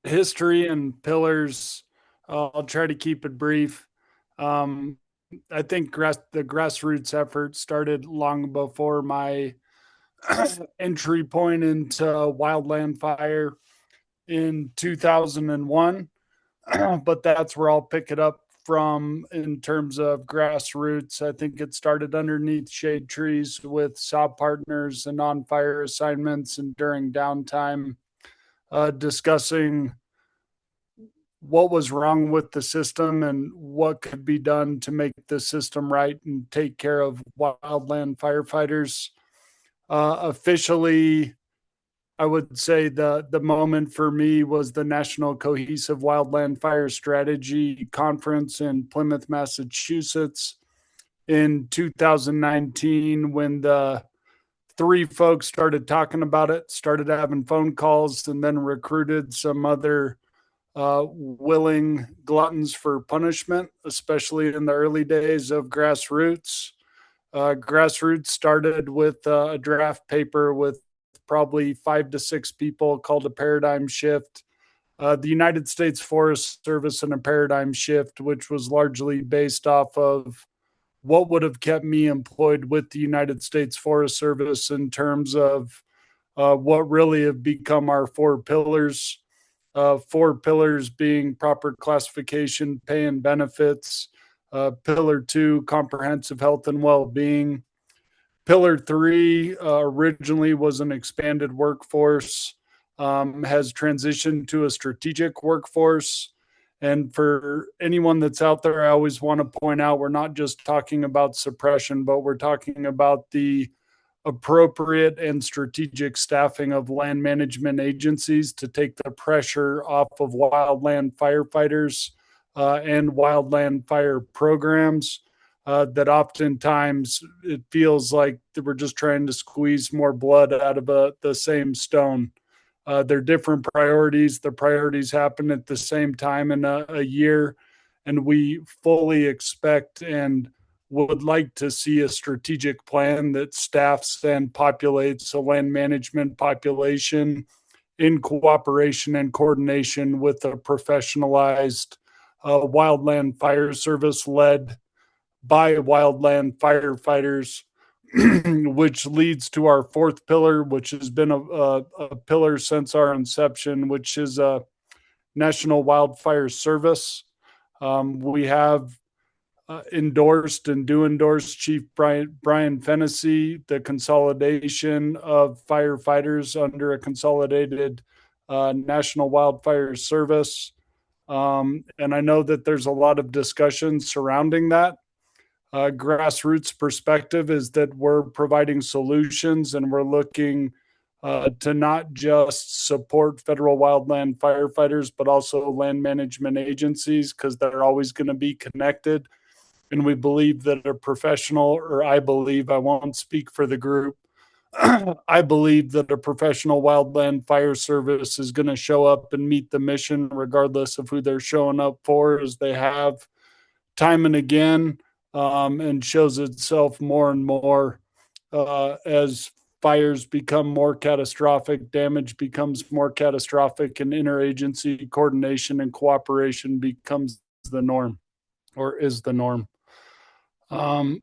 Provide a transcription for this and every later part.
History and pillars. I'll try to keep it brief. Um, I think the grassroots effort started long before my entry point into wildland fire in 2001. But that's where I'll pick it up from in terms of grassroots. I think it started underneath shade trees with SAW partners and on fire assignments and during downtime, discussing what was wrong with the system and what could be done to make the system right and take care of wildland firefighters. Officially, I would say the moment for me was the National Cohesive Wildland Fire Strategy Conference in Plymouth, Massachusetts in 2019, when the three folks started talking about it, started having phone calls, and then recruited some other willing gluttons for punishment, especially in the early days of grassroots. Grassroots started with a draft paper with probably 5 to 6 people called a paradigm shift. The United States Forest Service and a paradigm shift, which was largely based off of what would have kept me employed with the United States Forest Service in terms of what really have become our 4 pillars. 4 pillars being proper classification, pay and benefits. Pillar 2, comprehensive health and well-being. Pillar 3 originally was an expanded workforce, has transitioned to a strategic workforce. And for anyone that's out there, I always want to point out we're not just talking about suppression, but we're talking about the appropriate and strategic staffing of land management agencies to take the pressure off of wildland firefighters and wildland fire programs. That oftentimes it feels like we're just trying to squeeze more blood out of the same stone. They're different priorities. The priorities happen at the same time in a year, and we fully expect and would like to see a strategic plan that staffs and populates a land management population in cooperation and coordination with a professionalized wildland fire service led by wildland firefighters, which leads to our 4th pillar, which has been a pillar since our inception, which is a National Wildfire Service. We have endorsed and do endorse Chief Brian Fennessy, the consolidation of firefighters under a consolidated National Wildfire Service. And I know that there's a lot of discussion surrounding that. Grassroots perspective is that we're providing solutions and we're looking to not just support federal wildland firefighters, but also land management agencies, because they're always going to be connected. And we believe that a professional, or I believe, I won't speak for the group, I believe that a professional wildland fire service is going to show up and meet the mission regardless of who they're showing up for, as they have time and again, and shows itself more and more as fires become more catastrophic, damage becomes more catastrophic, and interagency coordination and cooperation becomes the norm, or is the norm. I'll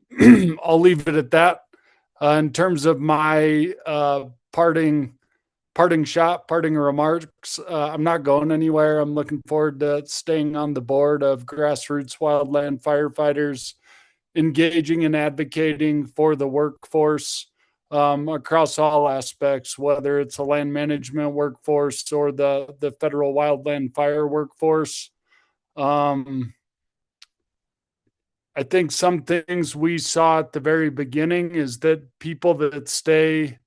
leave it at that. In terms of my parting remarks, I'm not going anywhere. I'm looking forward to staying on the board of Grassroots Wildland Firefighters, engaging and advocating for the workforce across all aspects, whether it's a land management workforce or the federal wildland fire workforce. I think some things we saw at the very beginning is that people that stay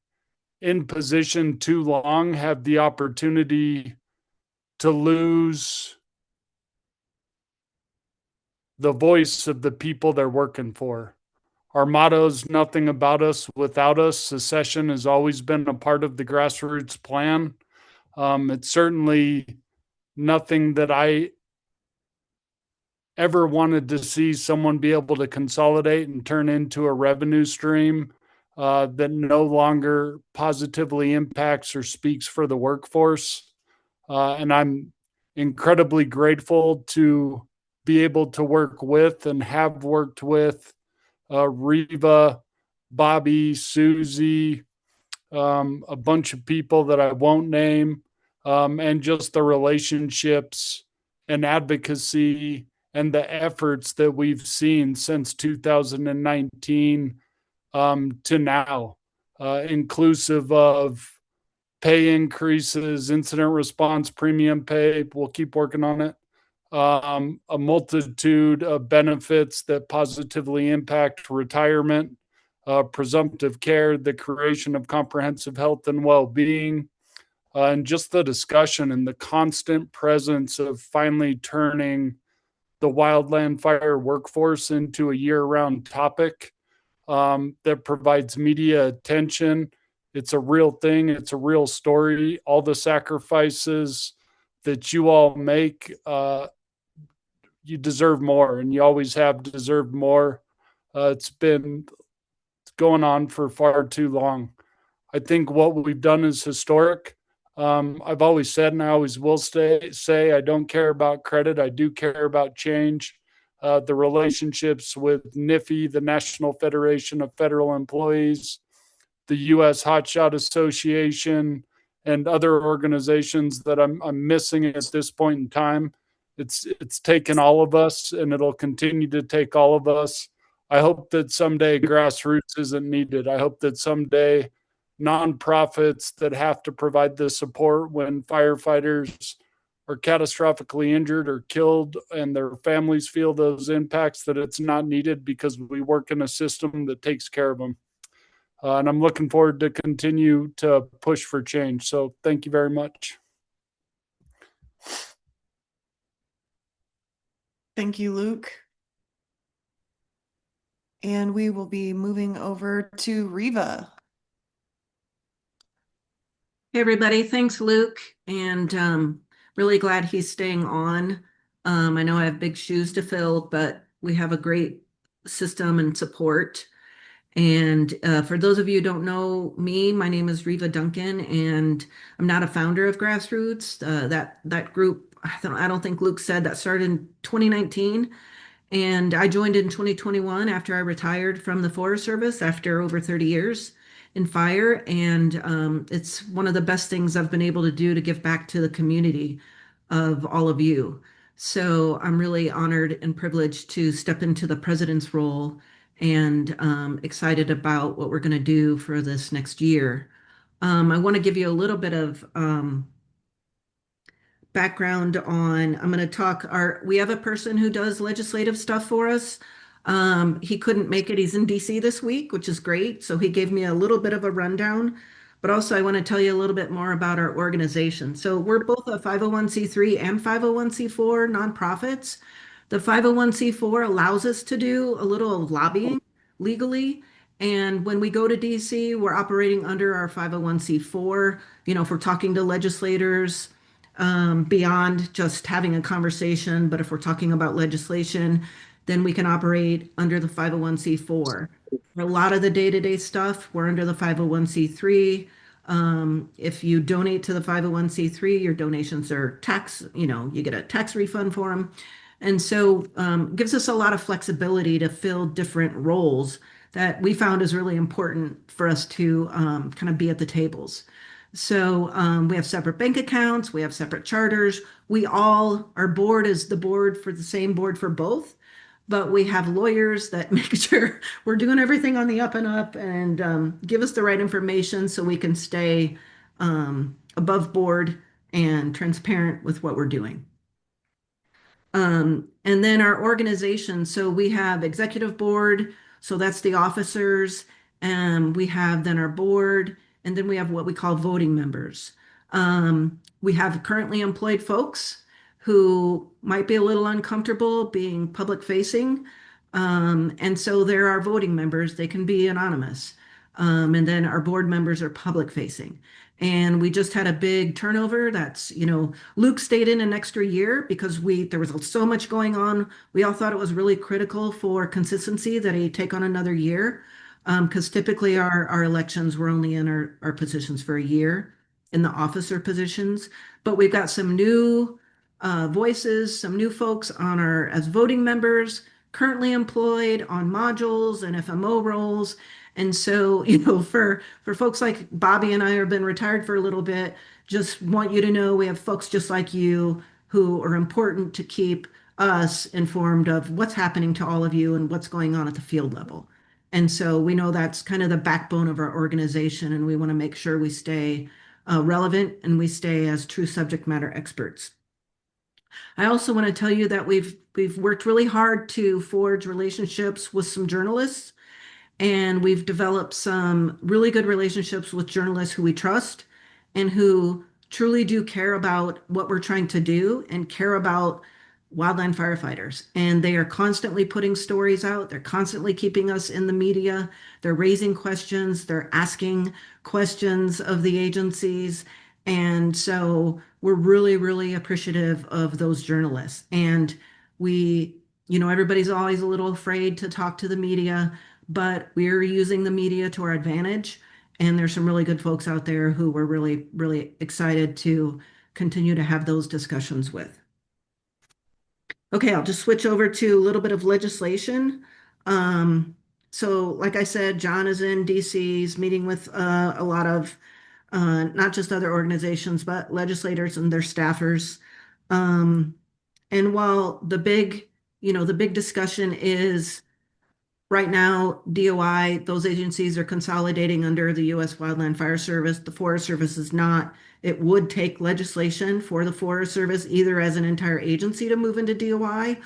in position too long have the opportunity to lose the voice of the people they're working for. Our motto is nothing about us without us. Secession has always been a part of the grassroots plan. It's certainly nothing that I ever wanted to see someone be able to consolidate and turn into a revenue stream that no longer positively impacts or speaks for the workforce. And I'm incredibly grateful to be able to work with and have worked with Reva, Bobby, Susie, a bunch of people that I won't name, and just the relationships and advocacy and the efforts that we've seen since 2019 to now, inclusive of pay increases, incident response premium pay. We'll keep working on it. A multitude of benefits that positively impact retirement, presumptive care, the creation of comprehensive health and well-being, and just the discussion and the constant presence of finally turning the wildland fire workforce into a year-round topic that provides media attention. It's a real thing. It's a real story. All the sacrifices that you all make, you deserve more, and you always have deserved more. It's been going on for far too long. I think what we've done is historic. I've always said, and I always will say, I don't care about credit. I do care about change. The relationships with NIFI, the National Federation of Federal Employees, the U.S. Hotshot Association, and other organizations that I'm missing at this point in time. It's taken all of us, and it'll continue to take all of us. I hope that someday grassroots isn't needed. I hope that someday nonprofits that have to provide the support when firefighters are catastrophically injured or killed and their families feel those impacts, that it's not needed because we work in a system that takes care of them. And I'm looking forward to continue to push for change. So thank you very much. Thank you, Luke. And we will be moving over to Reva. Hey, everybody. Thanks, Luke. And really glad he's staying on. I know I have big shoes to fill, but we have a great system and support. And for those of you who don't know me, my name is Reva Duncan, and I'm not a founder of Grassroots. That group, I don't think Luke said, that started in 2019. And I joined in 2021 after I retired from the Forest Service after over 30 years in fire. And it's one of the best things I've been able to do to give back to the community of all of you. So I'm really honored and privileged to step into the president's role, and excited about what we're going to do for this next year. I want to give you a little bit of background on, I'm going to talk, we have a person who does legislative stuff for us. He couldn't make it. He's in DC this week, which is great. So he gave me a little bit of a rundown, but also I want to tell you a little bit more about our organization. So we're both a 501c3 and 501c4 nonprofits. The 501c4 allows us to do a little lobbying legally. And when we go to DC, we're operating under our 501c4. If we're talking to legislators, beyond just having a conversation, but if we're talking about legislation, then we can operate under the 501c4. For a lot of the day-to-day stuff, we're under the 501c3. If you donate to the 501c3, your donations are tax, you get a tax refund for them. And so gives us a lot of flexibility to fill different roles that we found is really important for us to kind of be at the tables. So we have separate bank accounts, we have separate charters. Our board is the board for the same board for both, but we have lawyers that make sure we're doing everything on the up and up, and give us the right information so we can stay above board and transparent with what we're doing. And then our organization, so we have executive board, so that's the officers, and we have then our board, and then we have what we call voting members. We have currently employed folks who might be a little uncomfortable being public facing. And so there are voting members, they can be anonymous. And then our board members are public facing. And we just had a big turnover. That's, Luke stayed in an extra year because there was so much going on. We all thought it was really critical for consistency that he take on another year. because typically our elections, we're only in our positions for a year in the officer positions. But we've got some new voices, some new folks on our as voting members, currently employed on modules and FMO roles. And so, for folks like Bobby and I have been retired for a little bit, just want you to know we have folks just like you who are important to keep us informed of what's happening to all of you and what's going on at the field level. And so we know that's kind of the backbone of our organization, and we want to make sure we stay relevant and we stay as true subject matter experts. I also want to tell you that we've worked really hard to forge relationships with some journalists, and we've developed some really good relationships with journalists who we trust and who truly do care about what we're trying to do and care about wildland firefighters. And they are constantly putting stories out. They're constantly keeping us in the media. They're raising questions. They're asking questions of the agencies. And so we're really, really appreciative of those journalists. And everybody's always a little afraid to talk to the media, but we're using the media to our advantage. And there's some really good folks out there who we're really, really excited to continue to have those discussions with. Okay, I'll just switch over to a little bit of legislation. So like I said, John is in DC's meeting with a lot of not just other organizations, but legislators and their staffers. And while the big discussion is right now, DOI, those agencies are consolidating under the U.S. Wildland Fire Service. The Forest Service is not. It would take legislation for the Forest Service, either as an entire agency to move into DOI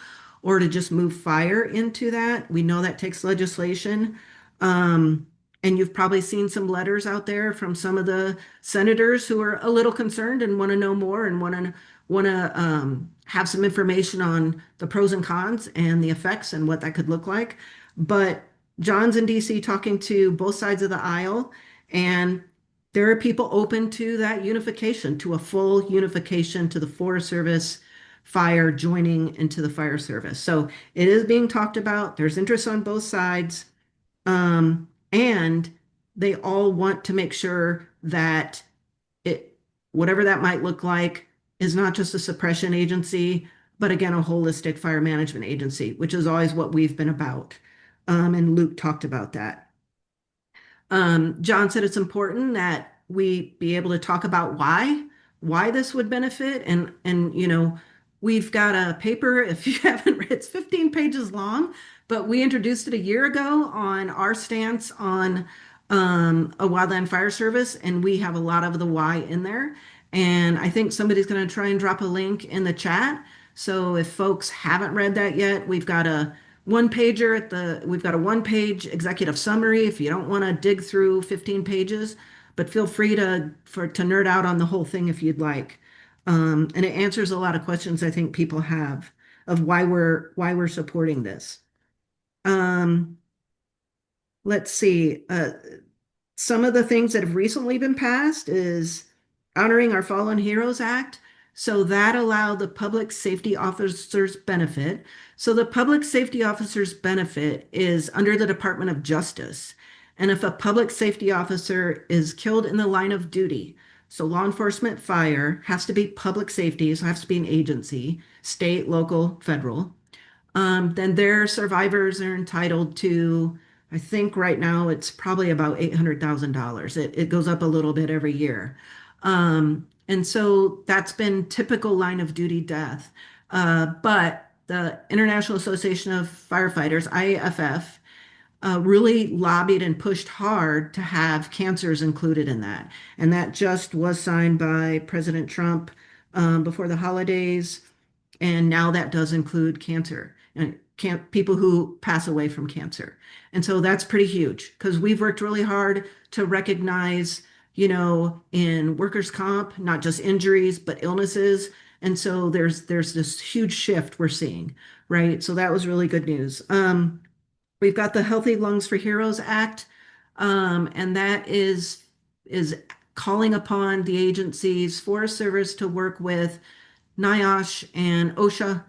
or to just move fire into that. We know that takes legislation. And you've probably seen some letters out there from some of the senators who are a little concerned and want to know more and want to have some information on the pros and cons and the effects and what that could look like. But John's in DC talking to both sides of the aisle, and there are people open to that unification, to a full unification to the Forest Service fire joining into the fire service. So it is being talked about. There's interest on both sides. And they all want to make sure that whatever that might look like, is not just a suppression agency, but again, a holistic fire management agency, which is always what we've been about. And Luke talked about that. John said it's important that we be able to talk about why this would benefit. And we've got a paper, if you haven't read, it's 15 pages long, but we introduced it a year ago on our stance on a wildland fire service, and we have a lot of the why in there. And I think somebody's going to try and drop a link in the chat. So if folks haven't read that yet, we've got a one-page executive summary if you don't want to dig through 15 pages, but feel free to nerd out on the whole thing if you'd like. And it answers a lot of questions I think people have of why we're supporting this. Let's see. Some of the things that have recently been passed is honoring our Fallen Heroes Act. So that allowed the public safety officers benefit. So the public safety officers benefit is under the Department of Justice. And if a public safety officer is killed in the line of duty, so law enforcement, fire has to be public safety, so it has to be an agency, state, local, federal, then their survivors are entitled to, I think right now it's probably about $800,000. It goes up a little bit every year. And so that's been typical line of duty death. But the International Association of Firefighters, IAFF, really lobbied and pushed hard to have cancers included in that. And that just was signed by President Trump before the holidays. And now that does include cancer and people who pass away from cancer. And so that's pretty huge because we've worked really hard to recognize, in workers' comp, not just injuries, but illnesses. And so there's this huge shift we're seeing, right? So that was really good news. We've got the Healthy Lungs for Heroes Act, and that is calling upon the agencies, Forest Service to work with NIOSH and OSHA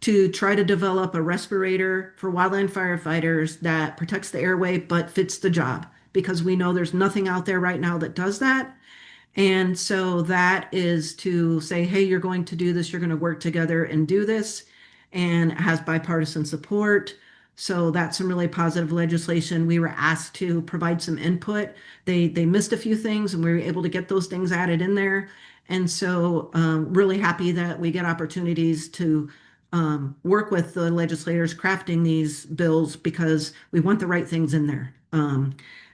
to try to develop a respirator for wildland firefighters that protects the airway but fits the job, because we know there's nothing out there right now that does that. And so that is to say, hey, you're going to do this, you're going to work together and do this, and it has bipartisan support. So that's some really positive legislation. We were asked to provide some input. They missed a few things, and we were able to get those things added in there. And so really happy that we get opportunities to work with the legislators crafting these bills, because we want the right things in there.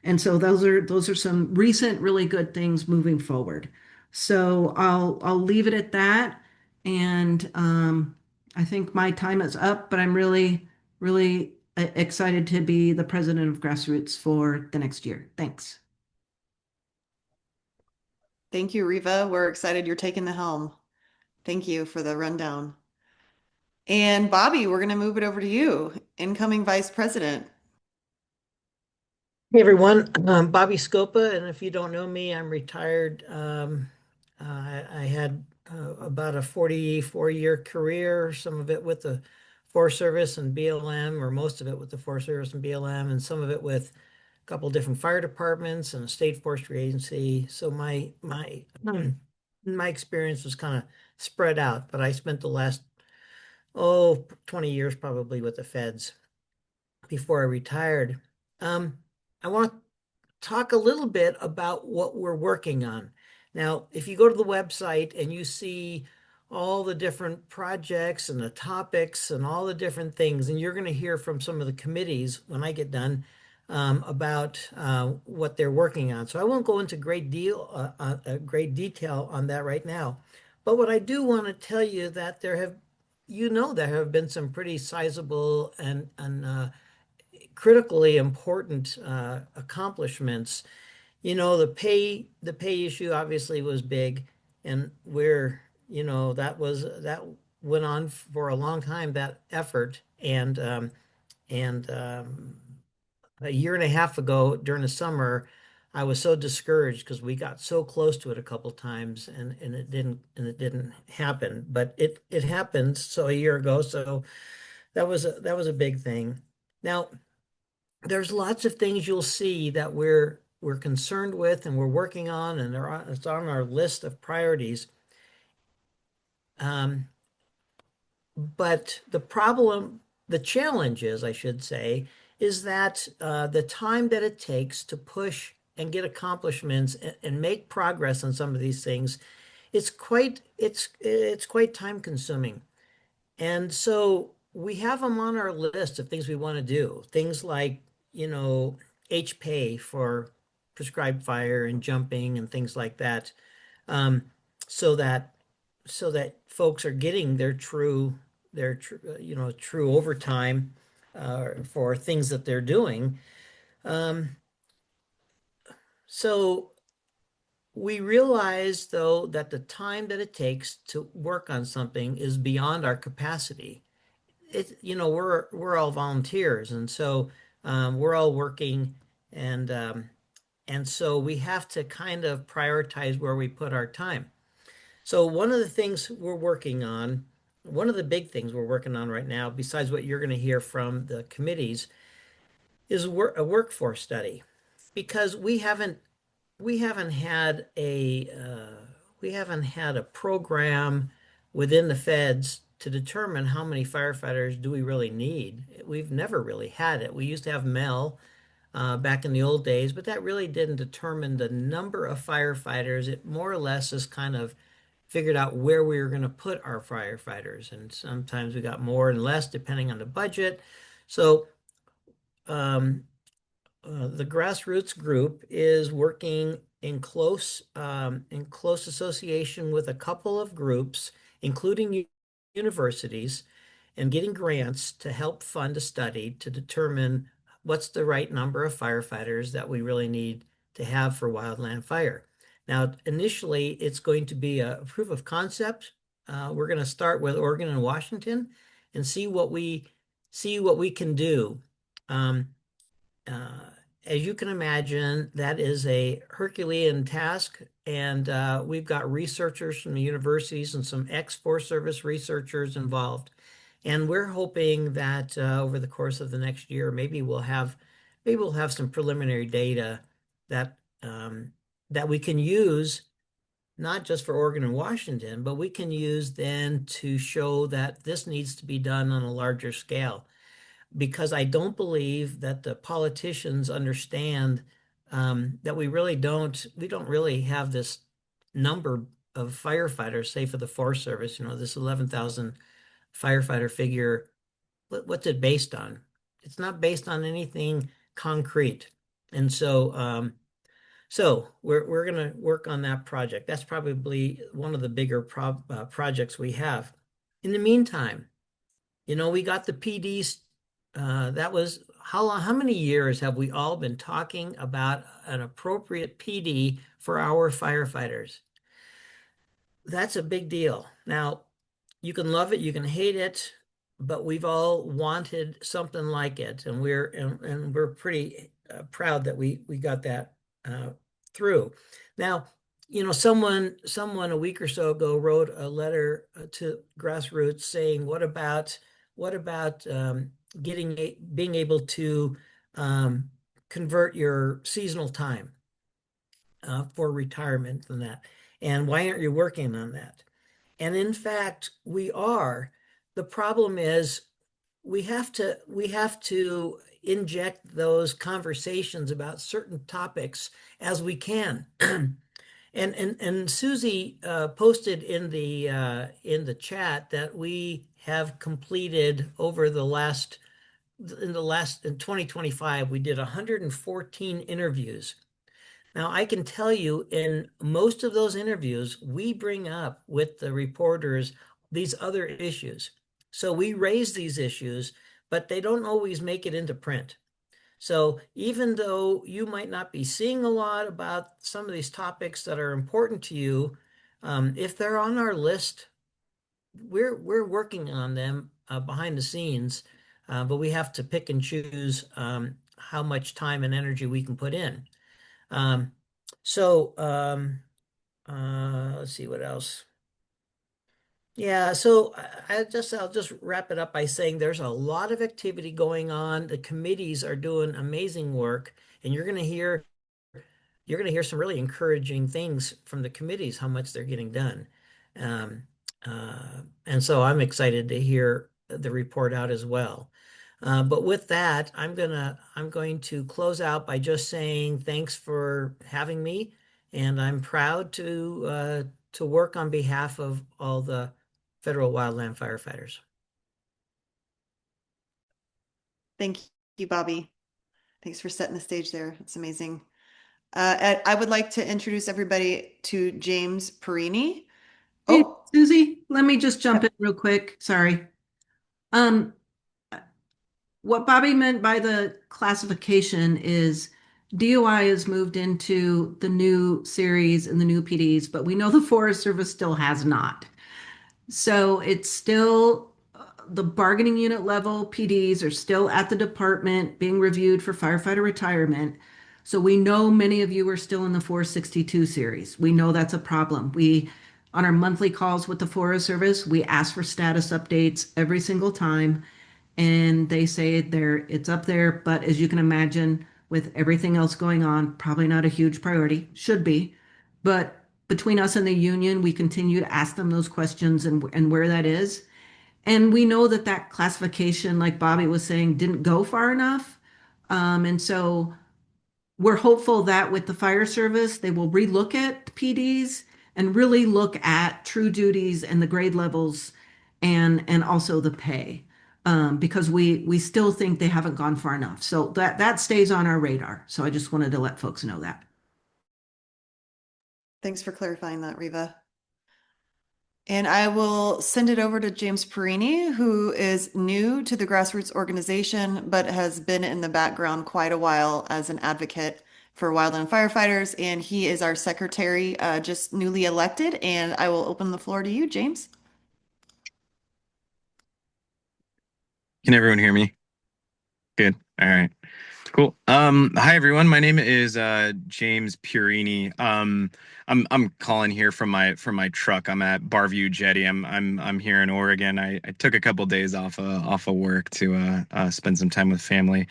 And so those are some recent really good things moving forward. So I'll leave it at that. And I think my time is up, but I'm really excited to be the president of Grassroots for the next year. Thanks. Thank you, Riva. We're excited you're taking the helm. Thank you for the rundown. And Bobby, we're going to move it over to you, incoming vice president. Hey everyone, Bobby Scopa, and if you don't know me, I'm retired. I had about a 44-year career, some of it with the Forest Service and BLM, or most of it with the Forest Service and BLM, and some of it with a couple of different fire departments and a state forestry agency. So my experience was kind of spread out, but I spent the last 20 years probably with the feds before I retired. I want to talk a little bit about what we're working on. Now, if you go to the website and you see all the different projects and the topics and all the different things, and you're going to hear from some of the committees when I get done about what they're working on. So I won't go into great detail on that right now. But what I do want to tell you that there have been some pretty sizable and critically important accomplishments. The pay issue obviously was big, and that went on for a long time, that effort, and a year and a half ago during the summer, I was so discouraged because we got so close to it a couple times, and it didn't happen, but it happened so a year ago. So that was a big thing. Now, there's lots of things you'll see that we're concerned with and we're working on, and it's on our list of priorities. But the challenge is, I should say, is that the time that it takes to push and get accomplishments and make progress on some of these things, it's quite time consuming. And so we have them on our list of things we want to do. Things like, HPay for prescribed fire and jumping and things like that, so that folks are getting their true overtime for things that they're doing. So we realize, though, that the time that it takes to work on something is beyond our capacity. We're all volunteers, and so we're all working, and so we have to kind of prioritize where we put our time. So one of the big things we're working on right now, besides what you're going to hear from the committees, is a workforce study, because we haven't had a program within the feds to determine how many firefighters do we really need. We've never really had it. We used to have Mel back in the old days, but that really didn't determine the number of firefighters. It more or less just kind of figured out where we were going to put our firefighters, and sometimes we got more and less depending on the budget. So the Grassroots group is working in close association with a couple of groups, including universities, and getting grants to help fund a study to determine what's the right number of firefighters that we really need to have for wildland fire. Now, initially, it's going to be a proof of concept. We're going to start with Oregon and Washington and see what we can do. As you can imagine, that is a Herculean task, and we've got researchers from the universities and some ex-Forest Service researchers involved. And we're hoping that over the course of the next year, maybe we'll have some preliminary data that that we can use not just for Oregon and Washington, but we can use then to show that this needs to be done on a larger scale. Because I don't believe that the politicians understand that we don't really have this number of firefighters, say for the Forest Service, this 11,000 firefighter figure. What's it based on? It's not based on anything concrete. And so we're going to work on that project. That's probably one of the bigger projects we have. In the meantime, we got the PDs. That was how many years have we all been talking about an appropriate PD for our firefighters? That's a big deal. Now, you can love it, you can hate it, but we've all wanted something like it, and we're pretty proud that we got that through. Now, someone a week or so ago wrote a letter to Grassroots saying, what about being able to convert your seasonal time for retirement and that? And why aren't you working on that? And in fact, we are. The problem is we have to inject those conversations about certain topics as we can. And Susie posted in the chat that we have completed in 2025, we did 114 interviews. Now, I can tell you in most of those interviews, we bring up with the reporters these other issues. So we raise these issues, but they don't always make it into print. So even though you might not be seeing a lot about some of these topics that are important to you, if they're on our list, we're working on them behind the scenes, but we have to pick and choose how much time and energy we can put in. Let's see what else. Yeah, so I'll just wrap it up by saying there's a lot of activity going on. The committees are doing amazing work, and you're going to hear some really encouraging things from the committees, how much they're getting done. And so I'm excited to hear the report out as well. But with that, I'm going to close out by just saying thanks for having me, and I'm proud to work on behalf of all the federal wildland firefighters. Thank you, Bobby. Thanks for setting the stage there. It's amazing. I would like to introduce everybody to James Perini. Hey, Susie, let me just jump in real quick. Sorry. What Bobby meant by the classification is DOI has moved into the new series and the new PDs, but we know the Forest Service still has not. So it's still the bargaining unit level PDs are still at the department being reviewed for firefighter retirement. So we know many of you are still in the 462 series. We know that's a problem. On our monthly calls with the Forest Service, we ask for status updates every single time. And they say it's up there, but as you can imagine, with everything else going on, probably not a huge priority, should be. But between us and the union, we continue to ask them those questions and where that is. And we know that classification, like Bobby was saying, didn't go far enough. And so we're hopeful that with the fire service, they will relook at PDs and really look at true duties and the grade levels and also the pay. Because we still think they haven't gone far enough. So that stays on our radar. So I just wanted to let folks know that. Thanks for clarifying that, Riva. And I will send it over to James Perini, who is new to the Grassroots organization, but has been in the background quite a while as an advocate for wildland firefighters. And he is our secretary, just newly elected. And I will open the floor to you, James. Can everyone hear me? Good. All right. Cool. Hi everyone. My name is James Purini. I'm calling here from my truck. I'm at Barview Jetty. I'm here in Oregon. I took a couple days off of work to spend some time with family.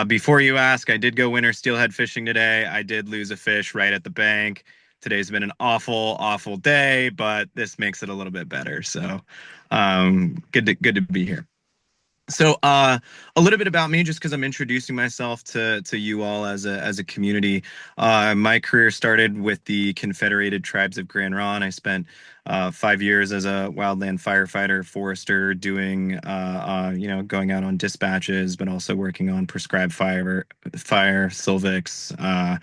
Before you ask, I did go winter steelhead fishing today. I did lose a fish right at the bank. Today's been an awful day, but this makes it a little bit better. So, good to be here. So, a little bit about me, just because I'm introducing myself to you all as a community. My career started with the Confederated Tribes of Grand Ronde. I spent 5 years as a wildland firefighter, forester, doing going out on dispatches, but also working on prescribed fire, Silvix,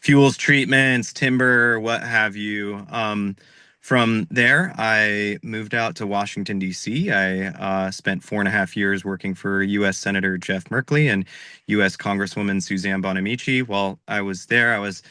fuels treatments, timber, what have you. From there, I moved out to Washington, D.C. I spent 4.5 years working for U.S. Senator Jeff Merkley and U.S. Congresswoman Suzanne Bonamici. While I was there, I was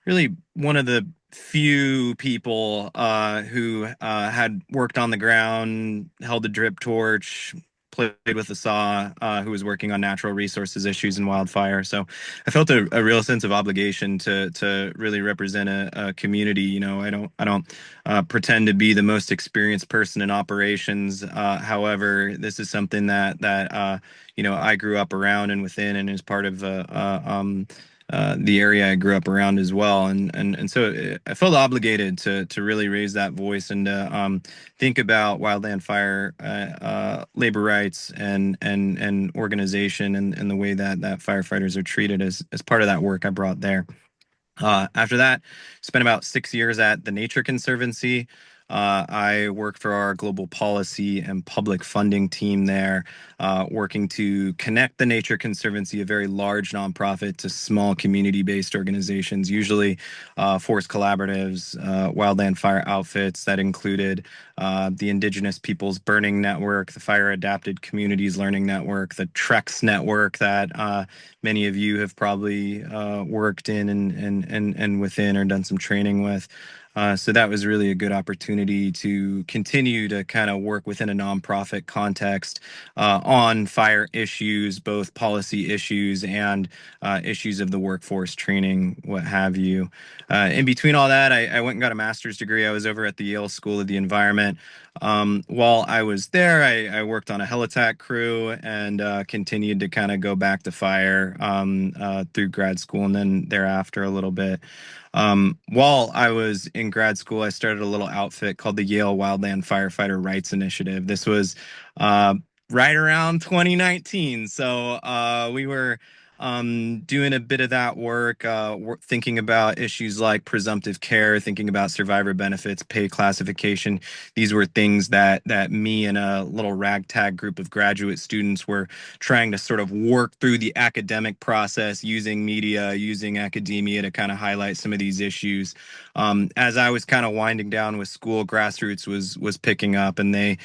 really one of the few people who had worked on the ground, held a drip torch, played with a saw, who was working on natural resources issues and wildfire. So I felt a real sense of obligation to really represent a community. I don't pretend to be the most experienced person in operations. However, this is something that I grew up around and within, and is part of the area I grew up around as well, and so I felt obligated to really raise that voice and think about wildland fire, labor rights, and organization, and the way that firefighters are treated as part of that work I brought there. After that, spent about 6 years at the Nature Conservancy. I work for our global policy and public funding team there, working to connect the Nature Conservancy, a very large nonprofit, to small community-based organizations, usually forest collaboratives, wildland fire outfits that included the Indigenous Peoples Burning Network, the Fire Adapted Communities Learning Network, the TREX network that many of you have probably worked in and within, or done some training with. So that was really a good opportunity to continue to kind of work within a nonprofit context on fire issues, both policy issues and issues of the workforce training, what have you. In between all that, I went and got a master's degree. I was over at the Yale School of the Environment. While I was there, I worked on a helitack crew and continued to kind of go back to fire through grad school, and then thereafter a little bit. While I was in grad school, I started a little outfit called the Yale Wildland Firefighter Rights Initiative. This was right around 2019. So we were doing a bit of that work, thinking about issues like presumptive care, thinking about survivor benefits, pay classification. These were things that me and a little ragtag group of graduate students were trying to sort of work through the academic process, using media, using academia to kind of highlight some of these issues. As I was kind of winding down with school, Grassroots was picking up, and they,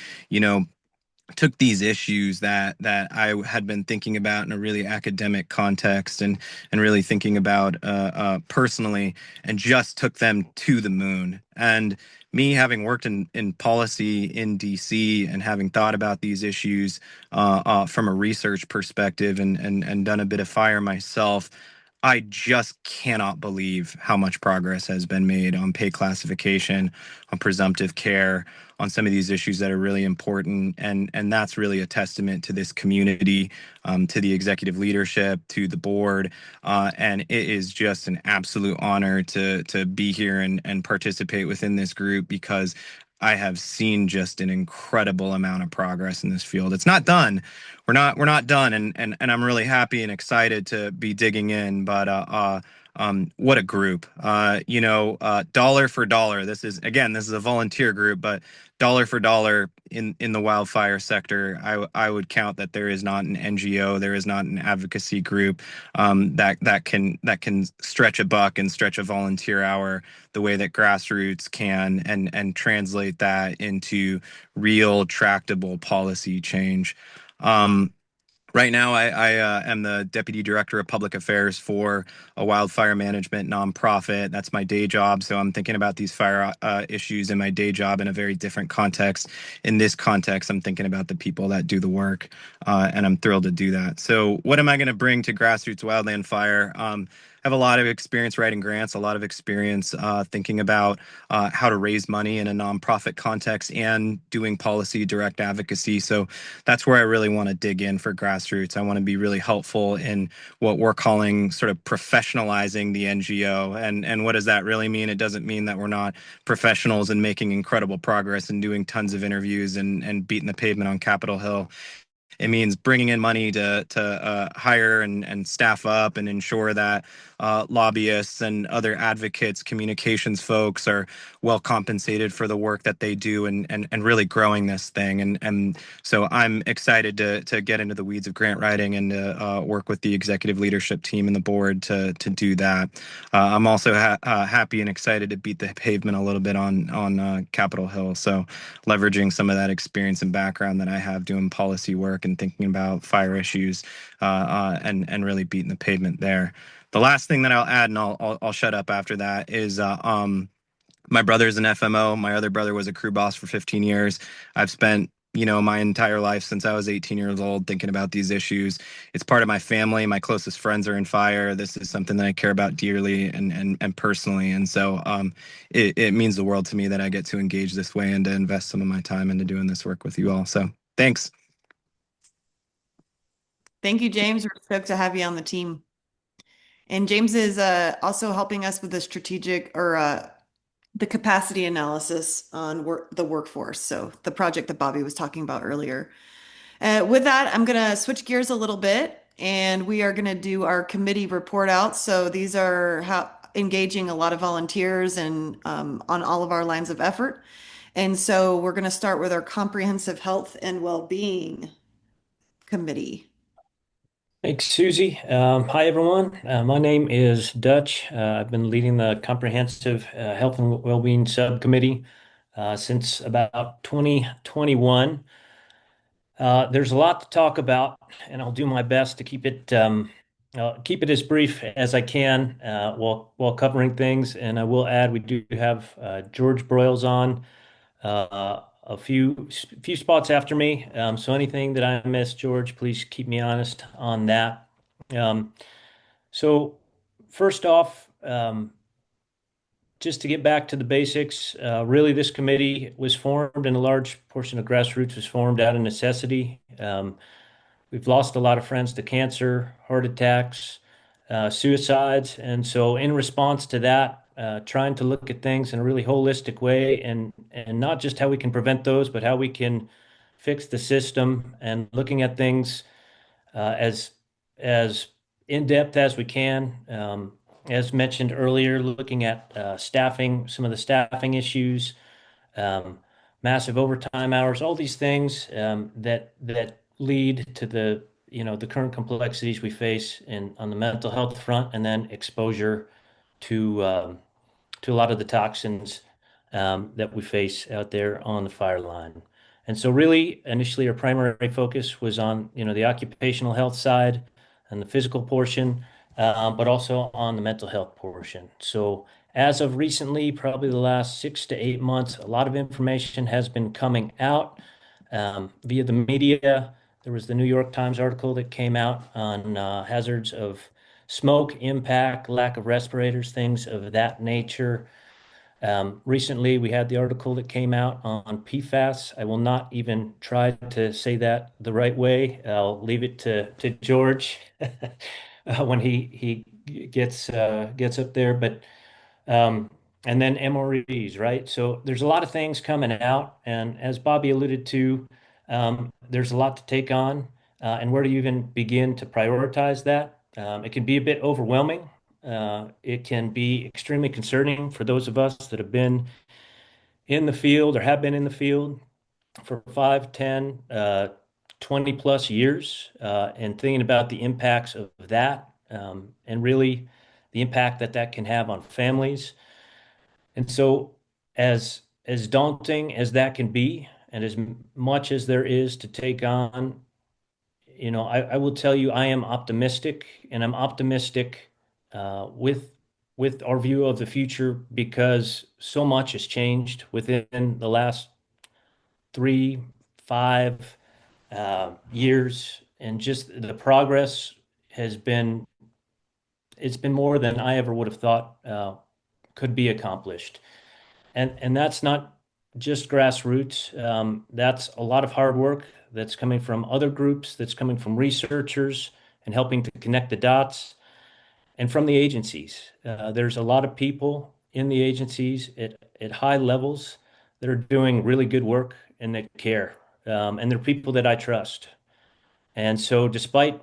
took these issues that I had been thinking about in a really academic context, and really thinking about personally, and just took them to the moon. And me, having worked in policy in DC and having thought about these issues from a research perspective, and done a bit of fire myself, I just cannot believe how much progress has been made on pay classification, on presumptive care, on some of these issues that are really important. And that's really a testament to this community, to the executive leadership, to the board. And it is just an absolute honor to be here and participate within this group, because I have seen just an incredible amount of progress in this field. It's not done. We're not done, and I'm really happy and excited to be digging in. But what a group! Dollar for dollar. This is a volunteer group, but dollar for dollar in the wildfire sector, I would count that there is not an NGO, there is not an advocacy group that can stretch a buck and stretch a volunteer hour the way that Grassroots can, and translate that into real tractable policy change. Right now, I am the Deputy Director of Public Affairs for a wildfire management nonprofit. That's my day job. So I'm thinking about these fire issues in my day job in a very different context. In this context, I'm thinking about the people that do the work, and I'm thrilled to do that. So, what am I going to bring to Grassroots Wildland Fire? I have a lot of experience writing grants, a lot of experience thinking about how to raise money in a nonprofit context and doing policy direct advocacy. So that's where I really want to dig in for Grassroots. I want to be really helpful in what we're calling sort of professionalizing the NGO. And what does that really mean? It doesn't mean that we're not professionals and making incredible progress and doing tons of interviews and beating the pavement on Capitol Hill. It means bringing in money to hire and staff up and ensure that lobbyists and other advocates, communications folks are well compensated for the work that they do and really growing this thing. And so I'm excited to get into the weeds of grant writing and to work with the executive leadership team and the board to do that. I'm also happy and excited to beat the pavement a little bit on Capitol Hill. So leveraging some of that experience and background that I have doing policy work and thinking about fire issues and really beating the pavement there. The last thing that I'll add, and I'll shut up after that, is my brother's an FMO. My other brother was a crew boss for 15 years. I've spent my entire life since I was 18 years old thinking about these issues. It's part of my family. My closest friends are in fire. This is something that I care about dearly and personally. And so it means the world to me that I get to engage this way and to invest some of my time into doing this work with you all. So thanks. Thank you, James. We're stoked to have you on the team. And James is also helping us with the strategic or the capacity analysis on the workforce. So the project that Bobby was talking about earlier. With that, I'm going to switch gears a little bit and we are going to do our committee report out. So these are engaging a lot of volunteers and on all of our lines of effort. And so we're going to start with our comprehensive health and well-being committee. Thanks, Susie. Hi, everyone. My name is Dutch. I've been leading the Comprehensive Health and Wellbeing Subcommittee since about 2021. There's a lot to talk about, and I'll do my best to keep it as brief as I can while covering things. And I will add, we do have George Broyles on a few spots after me. So anything that I miss, George, please keep me honest on that. So first off, just to get back to the basics, really this committee was formed and a large portion of Grassroots was formed out of necessity. We've lost a lot of friends to cancer, heart attacks, suicides. And so in response to that, trying to look at things in a really holistic way and not just how we can prevent those, but how we can fix the system and looking at things as in depth as we can. As mentioned earlier, looking at staffing, some of the staffing issues, massive overtime hours, all these things that lead to the current complexities we face on the mental health front, and then exposure to a lot of the toxins that we face out there on the fire line. And so really, initially, our primary focus was on, the occupational health side and the physical portion, but also on the mental health portion. So as of recently, probably the last 6 to 8 months, a lot of information has been coming out via the media. There was the New York Times article that came out on hazards of smoke, impact, lack of respirators, things of that nature. Recently, we had the article that came out on PFAS. I will not even try to say that the right way. I'll leave it to George when he gets up there. But and then MREs, right? So there's a lot of things coming out, and as Bobby alluded to, there's a lot to take on, and where do you even begin to prioritize that? It can be a bit overwhelming. It can be extremely concerning for those of us that have been in the field or have been in the field for 5, 10, 20 plus years, and thinking about the impacts of that, and really the impact that can have on families. And so as daunting as that can be, and as much as there is to take on, I will tell you, I am optimistic, and I'm optimistic with our view of the future because so much has changed within the last 3, 5 years, and just the progress has been it's been more than I ever would have thought could be accomplished. And that's not just grassroots. That's a lot of hard work that's coming from other groups, that's coming from researchers and helping to connect the dots, and from the agencies. There's a lot of people in the agencies at high levels that are doing really good work and that care. And they're people that I trust. And so, despite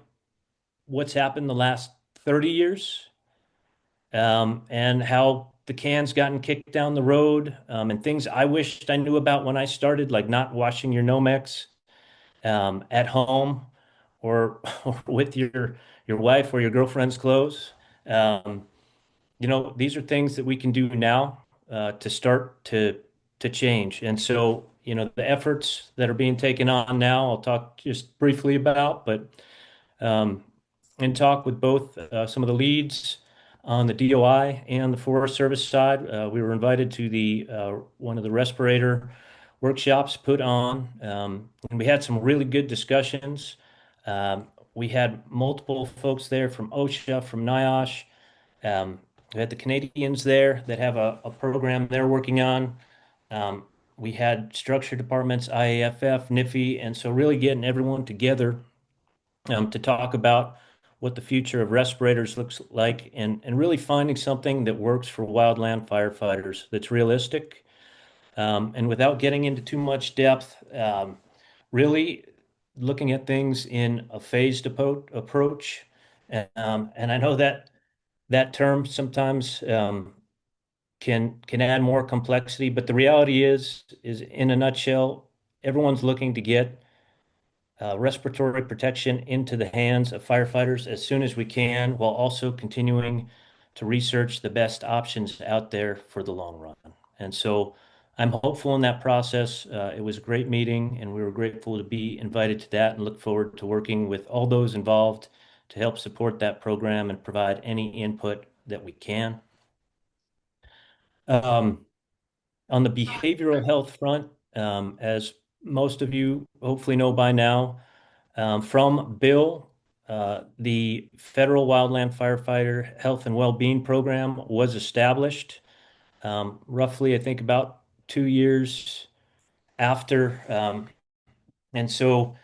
what's happened the last 30 years, and how the can's gotten kicked down the road, and things I wished I knew about when I started, like not washing your Nomex at home or with your wife or your girlfriend's clothes. These are things that we can do now to start to change. And so, the efforts that are being taken on now, I'll talk just briefly about, but and talk with both some of the leads on the DOI and the Forest Service side. We were invited to the one of the respirator workshops put on, and we had some really good discussions. We had multiple folks there from OSHA, from NIOSH. We had the Canadians there that have a program they're working on. We had structure departments, IAFF, NIFI, and so really getting everyone together to talk about what the future of respirators looks like, and really finding something that works for wildland firefighters that's realistic. And without getting into too much depth, really looking at things in a phased approach. And I know that term sometimes can add more complexity, but the reality is in a nutshell, everyone's looking to get respiratory protection into the hands of firefighters as soon as we can, while also continuing to research the best options out there for the long run. And so I'm hopeful in that process. It was a great meeting, and we were grateful to be invited to that and look forward to working with all those involved to help support that program and provide any input that we can. On the behavioral health front, as most of you hopefully know by now, from Bill, the Federal Wildland Firefighter Health and Wellbeing Program was established roughly, I think, about 2 years after. And so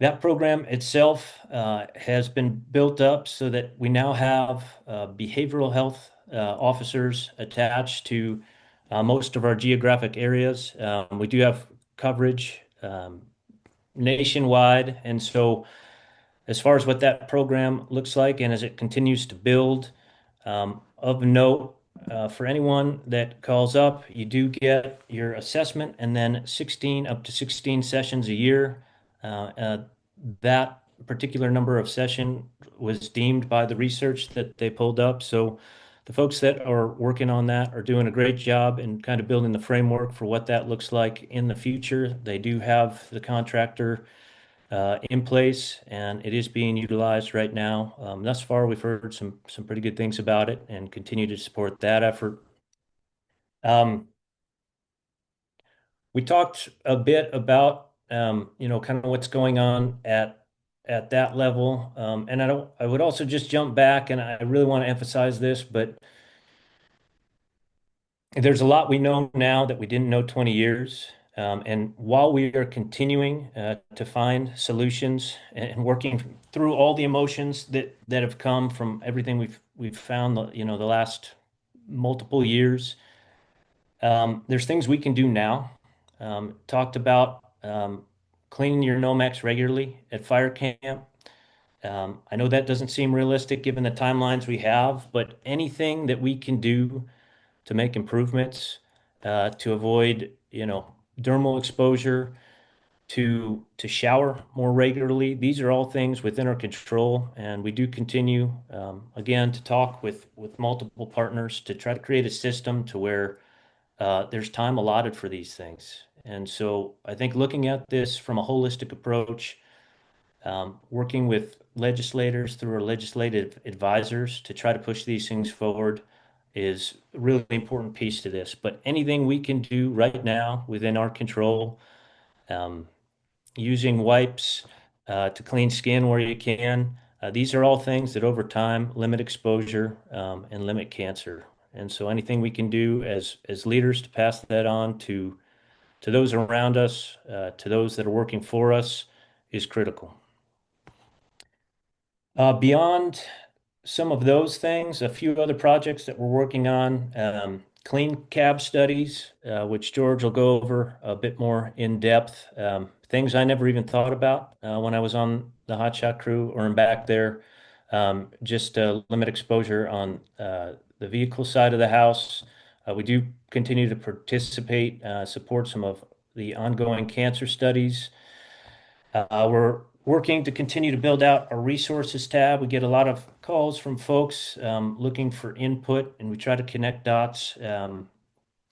that program itself has been built up so that we now have behavioral health officers attached to most of our geographic areas. We do have coverage nationwide. And so, as far as what that program looks like and as it continues to build, of note, for anyone that calls up, you do get your assessment and then up to 16 sessions a year. That particular number of session was deemed by the research that they pulled up. So the folks that are working on that are doing a great job in kind of building the framework for what that looks like in the future. They do have the contractor in place, and it is being utilized right now. Thus far, we've heard some pretty good things about it and continue to support that effort. We talked a bit about kind of what's going on at that level, and I would also just jump back, and I really want to emphasize this, but there's a lot we know now that we didn't know 20 years. And while we are continuing to find solutions and working through all the emotions that have come from everything we've found, the last multiple years, there's things we can do now. Talked about cleaning your Nomex regularly at fire camp. I know that doesn't seem realistic given the timelines we have, but anything that we can do to make improvements to avoid, dermal exposure, to shower more regularly. These are all things within our control, and we do continue, again, to talk with multiple partners to try to create a system to where there's time allotted for these things. And so I think looking at this from a holistic approach, working with legislators through our legislative advisors to try to push these things forward is a really important piece to this. But anything we can do right now within our control, using wipes to clean skin where you can, these are all things that over time limit exposure and limit cancer. And so anything we can do as leaders to pass that on to those around us, to those that are working for us, is critical. Beyond some of those things, a few other projects that we're working on, clean cab studies, which George will go over a bit more in depth. Things I never even thought about when I was on the hotshot crew or in back there. Just limit exposure on the vehicle side of the house. We do continue to participate, support some of the ongoing cancer studies. We're working to continue to build out our resources tab. We get a lot of calls from folks looking for input, and we try to connect dots to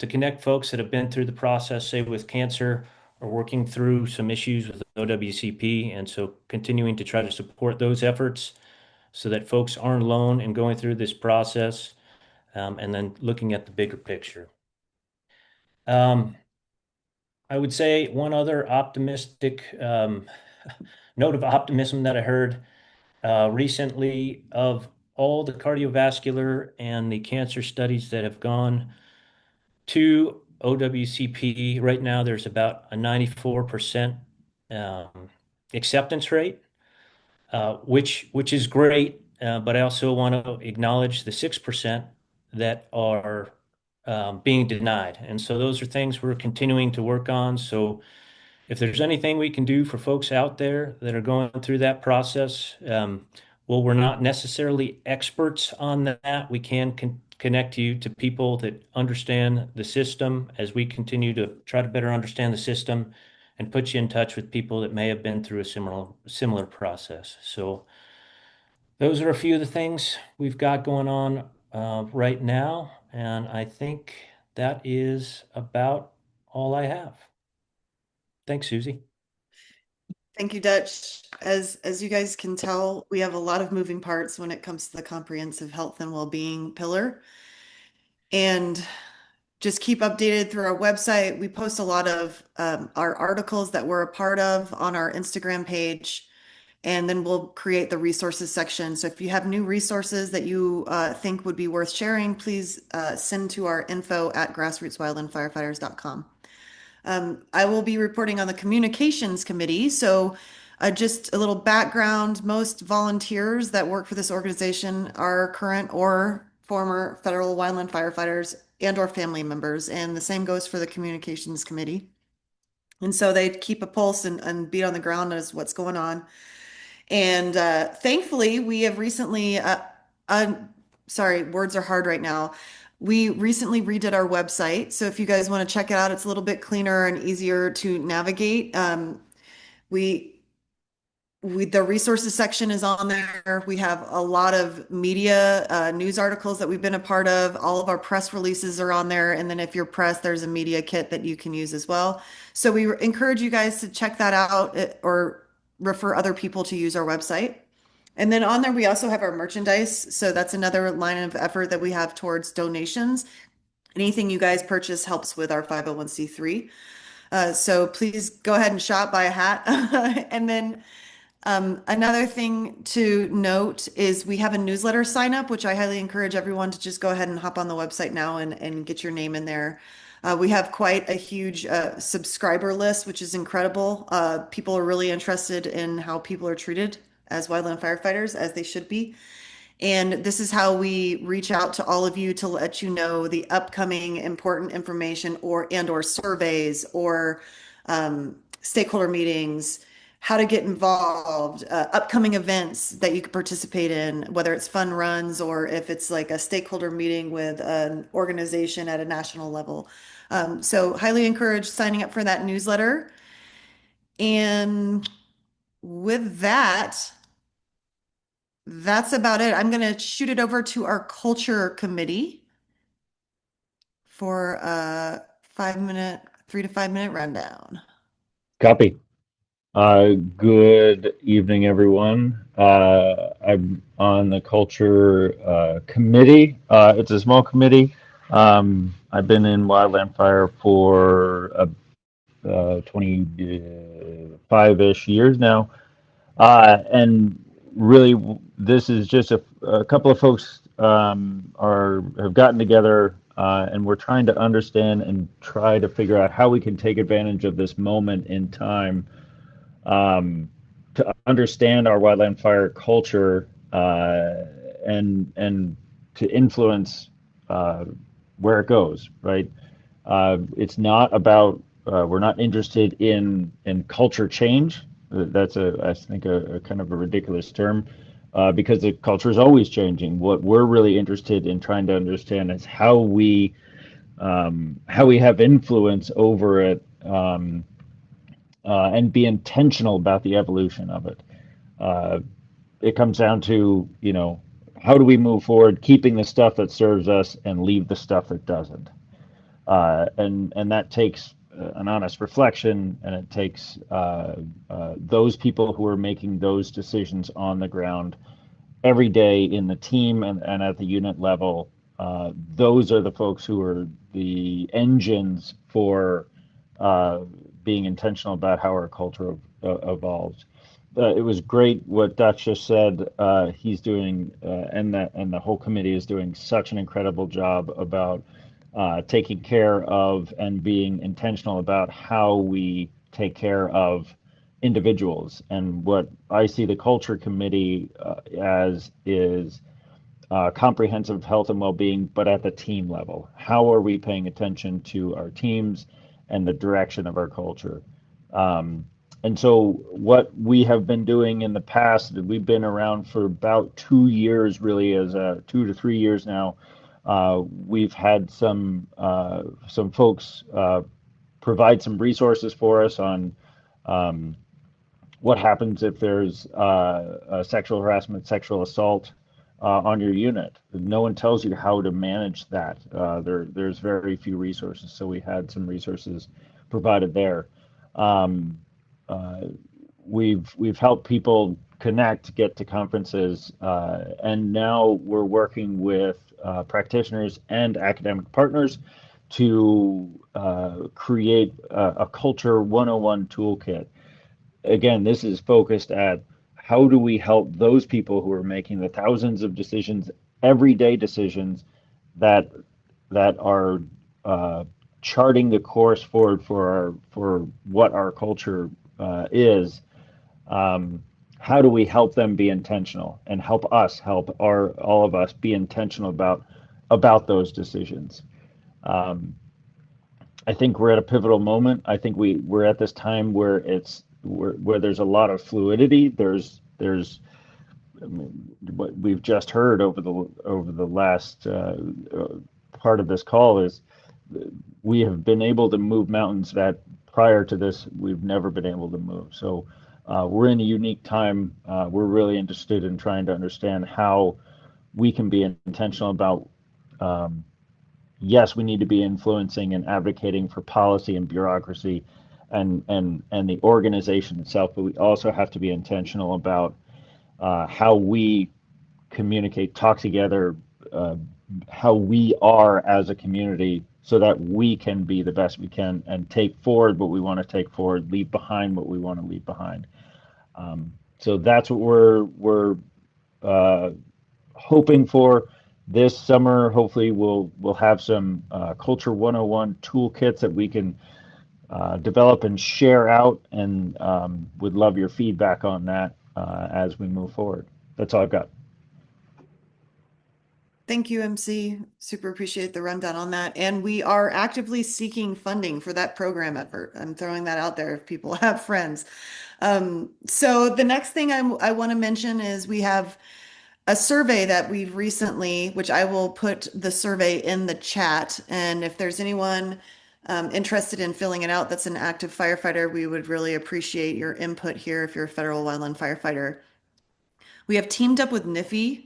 connect folks that have been through the process, say with cancer or working through some issues with OWCP. And so continuing to try to support those efforts so that folks aren't alone in going through this process, and then looking at the bigger picture. I would say one other optimistic note of optimism that I heard recently, of all the cardiovascular and the cancer studies that have gone to OWCP, right now there's about a 94% acceptance rate, which is great, but I also want to acknowledge the 6% that are being denied. And so those are things we're continuing to work on. So if there's anything we can do for folks out there that are going through that process, well, we're not necessarily experts on that. We can connect you to people that understand the system as we continue to try to better understand the system, and put you in touch with people that may have been through a similar process. So those are a few of the things we've got going on right now, and I think that is about all I have. Thanks, Susie. Thank you, Dutch. As you guys can tell, we have a lot of moving parts when it comes to the comprehensive health and well-being pillar. And just keep updated through our website. We post a lot of our articles that we're a part of on our Instagram page, and then we'll create the resources section. So if you have new resources that you think would be worth sharing, please send to our info@grassrootswildlandfirefighters.com. I will be reporting on the communications committee. So just a little background, most volunteers that work for this organization are current or former federal wildland firefighters and or family members. And the same goes for the communications committee. And so they keep a pulse and beat on the ground as what's going on. And thankfully, we have recently, sorry, words are hard right now. We recently redid our website. So if you guys want to check it out, it's a little bit cleaner and easier to navigate. The resources section is on there. We have a lot of media news articles that we've been a part of. All of our press releases are on there. And then if you're press, there's a media kit that you can use as well. So we encourage you guys to check that out or refer other people to use our website. And then on there, we also have our merchandise. So that's another line of effort that we have towards donations. Anything you guys purchase helps with our 501c3. So please go ahead and shop, buy a hat. And then another thing to note is we have a newsletter sign up, which I highly encourage everyone to just go ahead and hop on the website now and get your name in there. We have quite a huge subscriber list, which is incredible. People are really interested in how people are treated as wildland firefighters, as they should be. And this is how we reach out to all of you to let you know the upcoming important information or surveys or stakeholder meetings, how to get involved, upcoming events that you could participate in, whether it's fun runs or if it's like a stakeholder meeting with an organization at a national level. So highly encourage signing up for that newsletter. And with that, that's about it. I'm going to shoot it over to our culture committee for a 3 to 5 minute rundown. Copy. Good evening, everyone. I'm on the culture committee. It's a small committee. I've been in wildland fire for 25-ish years now. And really, this is just a couple of folks have gotten together, and we're trying to understand and try to figure out how we can take advantage of this moment in time, to understand our wildland fire culture, and to influence where it goes. Right? It's not about we're not interested in culture change. That's I think a kind of a ridiculous term, because the culture is always changing. What we're really interested in trying to understand is how we have influence over it, and be intentional about the evolution of it. It comes down to, how do we move forward, keeping the stuff that serves us and leave the stuff that doesn't. And that takes an honest reflection, and it takes those people who are making those decisions on the ground every day in the team and at the unit level. Those are the folks who are the engines for being intentional about how our culture evolves. It was great what Dutch just said. He's doing, and the whole committee is doing such an incredible job about taking care of and being intentional about how we take care of individuals. And what I see the culture committee as is comprehensive health and well-being, but at the team level. How are we paying attention to our teams and the direction of our culture? And so what we have been doing in the past, we've been around for about 2 years, really, as 2 to 3 years now. We've had some folks provide some resources for us on what happens if there's sexual harassment, sexual assault on your unit. No one tells you how to manage that. There's very few resources, so we had some resources provided there. We've helped people connect, get to conferences, and now we're working with practitioners and academic partners to create a Culture 101 toolkit. Again, this is focused at how do we help those people who are making the thousands of decisions, everyday decisions, that are charting the course forward for what our culture is. How do we help them be intentional and help all of us be intentional about those decisions? I think we're at a pivotal moment. I think we're at this time where where there's a lot of fluidity. There's what we've just heard over the last part of this call is we have been able to move mountains that prior to this we've never been able to move. So we're in a unique time. We're really interested in trying to understand how we can be intentional about, yes, we need to be influencing and advocating for policy and bureaucracy and the organization itself, but we also have to be intentional about how we communicate, talk together, how we are as a community, so that we can be the best we can and take forward what we want to take forward, leave behind what we want to leave behind. So that's what we're hoping for this summer. Hopefully we'll have some Culture 101 toolkits that we can develop and share out, and would love your feedback on that as we move forward. That's all I've got. Thank you, MC. Super appreciate the rundown on that. And we are actively seeking funding for that program effort. I'm throwing that out there if people have friends. So the next thing I want to mention is we have a survey that we've recently, which I will put the survey in the chat. And if there's anyone interested in filling it out that's an active firefighter, we would really appreciate your input here if you're a federal wildland firefighter. We have teamed up with NIFI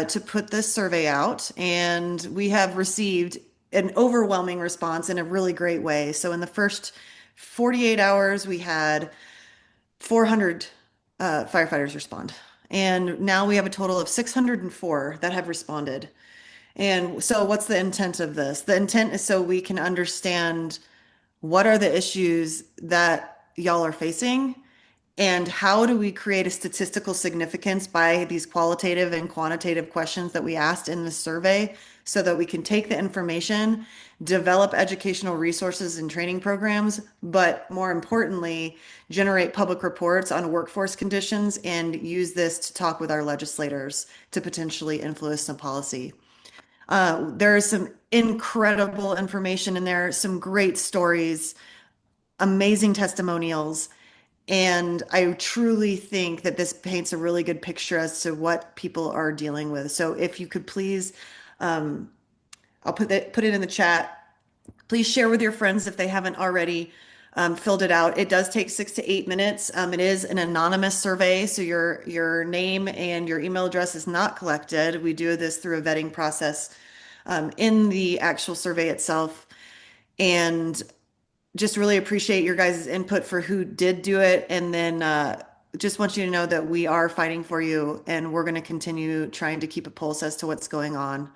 to put this survey out, and we have received an overwhelming response in a really great way. So in the first 48 hours, we had 400 firefighters respond. And now we have a total of 604 that have responded. And so, what's the intent of this? The intent is so we can understand what are the issues that y'all are facing and how do we create a statistical significance by these qualitative and quantitative questions that we asked in the survey so that we can take the information, develop educational resources and training programs, but more importantly, generate public reports on workforce conditions and use this to talk with our legislators to potentially influence some policy. There is some incredible information in there, some great stories, amazing testimonials. And I truly think that this paints a really good picture as to what people are dealing with. So if you could please, I'll put it in the chat. Please share with your friends if they haven't already filled it out. It does take 6 to 8 minutes. It is an anonymous survey, so your name and your email address is not collected. We do this through a vetting process in the actual survey itself. And just really appreciate your guys' input for who did do it. And then just want you to know that we are fighting for you and we're going to continue trying to keep a pulse as to what's going on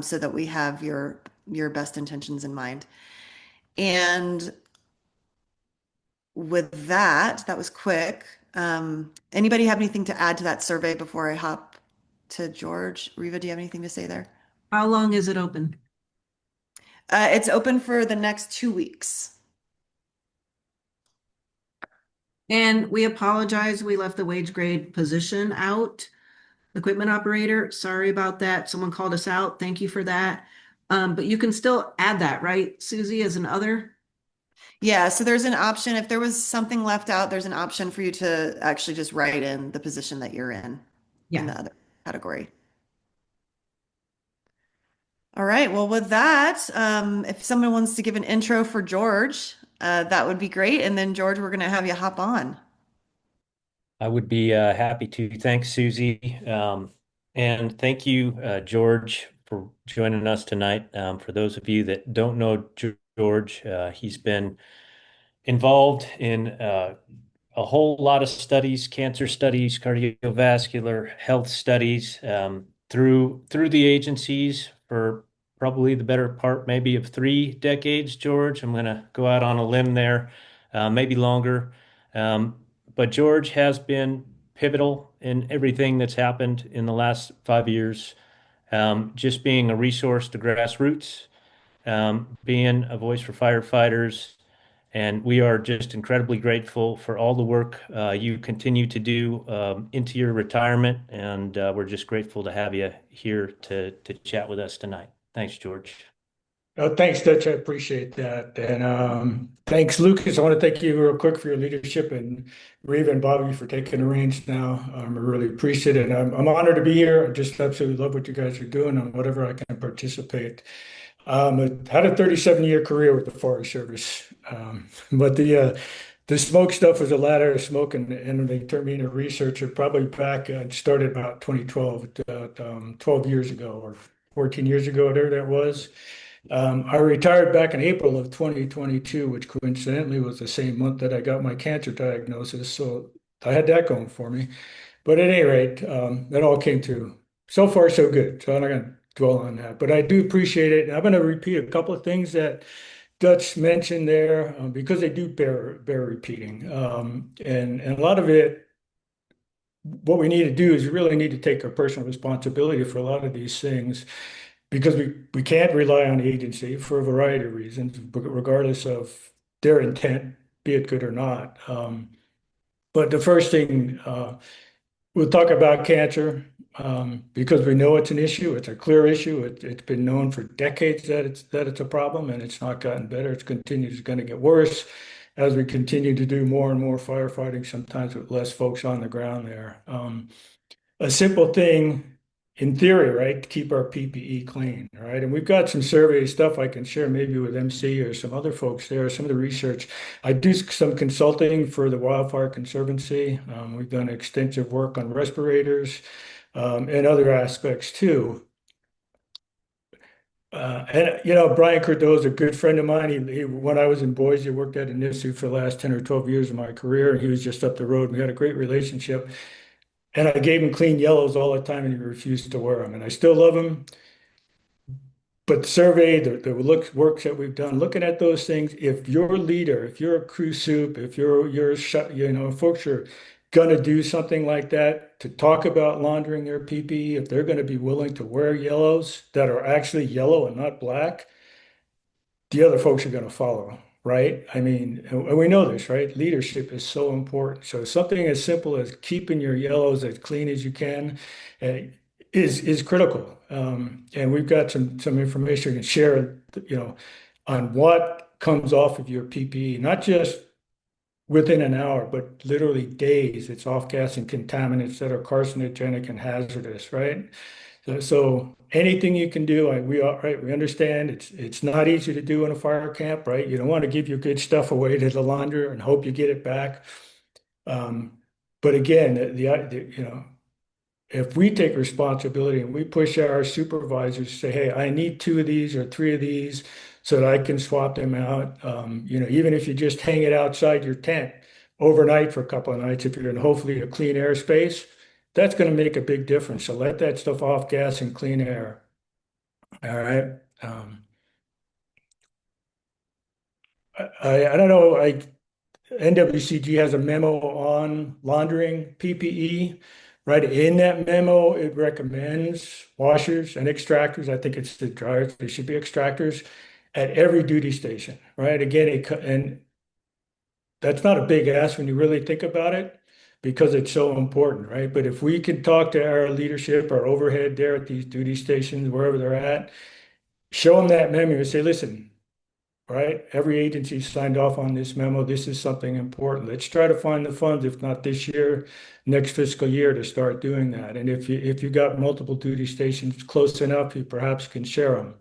so that we have your best intentions in mind. And with that, that was quick. Anybody have anything to add to that survey before I hop to George? Riva, do you have anything to say there? How long is it open? It's open for the next 2 weeks. And we apologize, we left the wage grade position out. Equipment operator, sorry about that. Someone called us out. Thank you for that. But you can still add that, right, Susie, as an other? Yeah, so there's an option. If there was something left out, there's an option for you to actually just write in the position that you're in the other category. All right, well, with that, if someone wants to give an intro for George, that would be great. And then, George, we're going to have you hop on. I would be happy to. Thanks, Susie. And thank you, George, for joining us tonight. For those of you that don't know George, he's been involved in a whole lot of studies, cancer studies, cardiovascular health studies, through the agencies for probably the better part maybe of 3 decades, George. I'm going to go out on a limb there, maybe longer. But George has been pivotal in everything that's happened in the last 5 years, just being a resource to grassroots, being a voice for firefighters. And we are just incredibly grateful for all the work you continue to do into your retirement. And we're just grateful to have you here to chat with us tonight. Thanks, George. Oh, thanks, Dutch. I appreciate that. And thanks, Lucas. I want to thank you real quick for your leadership and Reva and Bobby for taking the reins now. I really appreciate it. And I'm honored to be here. I just absolutely love what you guys are doing and whatever I can participate. I had a 37-year career with the Forest Service, but the smoke stuff was a ladder of smoke, and they turned me into a researcher probably back. I started about 2012, 12 years ago or 14 years ago, whatever that was. I retired back in April of 2022, which coincidentally was the same month that I got my cancer diagnosis. So I had that going for me. But at any rate, it all came through. So far, so good. So I'm not going to dwell on that, but I do appreciate it. I'm going to repeat a couple of things that Dutch mentioned there because they do bear repeating. And a lot of it, what we need to do is we really need to take our personal responsibility for a lot of these things because we can't rely on the agency for a variety of reasons, regardless of their intent, be it good or not. But the first thing, we'll talk about cancer because we know it's an issue. It's a clear issue. It's been known for decades that it's a problem, and it's not gotten better. It's going to get worse as we continue to do more and more firefighting, sometimes with less folks on the ground there. A simple thing in theory, right, to keep our PPE clean, right? And we've got some survey stuff I can share maybe with MC or some other folks there, some of the research. I do some consulting for the Wildfire Conservancy. We've done extensive work on respirators and other aspects too. And Brian Cordeau is a good friend of mine. When I was in Boise, worked at NISU for the last 10 or 12 years of my career, and he was just up the road. We had a great relationship. And I gave him clean yellows all the time, and he refused to wear them. And I still love him. But the survey, the works that we've done, looking at those things, if you're a leader, if you're a crew soup, if folks are gonna do something like that to talk about laundering their PPE, if they're gonna be willing to wear yellows that are actually yellow and not black, the other folks are gonna follow, right? I mean, and we know this, right? Leadership is so important. So something as simple as keeping your yellows as clean as you can, uh, is critical. And we've got some information we can share, on what comes off of your PPE, not just within an hour, but literally days. It's off-gassing contaminants that are carcinogenic and hazardous, right? So anything you can do, we understand it's not easy to do in a fire camp, right? You don't want to give your good stuff away to the launderer and hope you get it back. But again, if we take responsibility and we push our supervisors to say, hey, I need 2 of these or 3 of these so that I can swap them out. Even if you just hang it outside your tent overnight for a couple of nights, if you're in hopefully a clean air space, that's going to make a big difference. So let that stuff off gas and clean air. All right. I don't know. NWCG has a memo on laundering PPE. Right in that memo, it recommends washers and extractors. I think it's the dryers. They should be extractors at every duty station. Right. Again, and that's not a big ask when you really think about it, because it's so important, right? But if we could talk to our leadership, our overhead there at these duty stations, wherever they're at, show them that memo and say, listen, right? Every agency signed off on this memo. This is something important. Let's try to find the funds, if not this year, next fiscal year, to start doing that. And if you got multiple duty stations close enough, you perhaps can share them.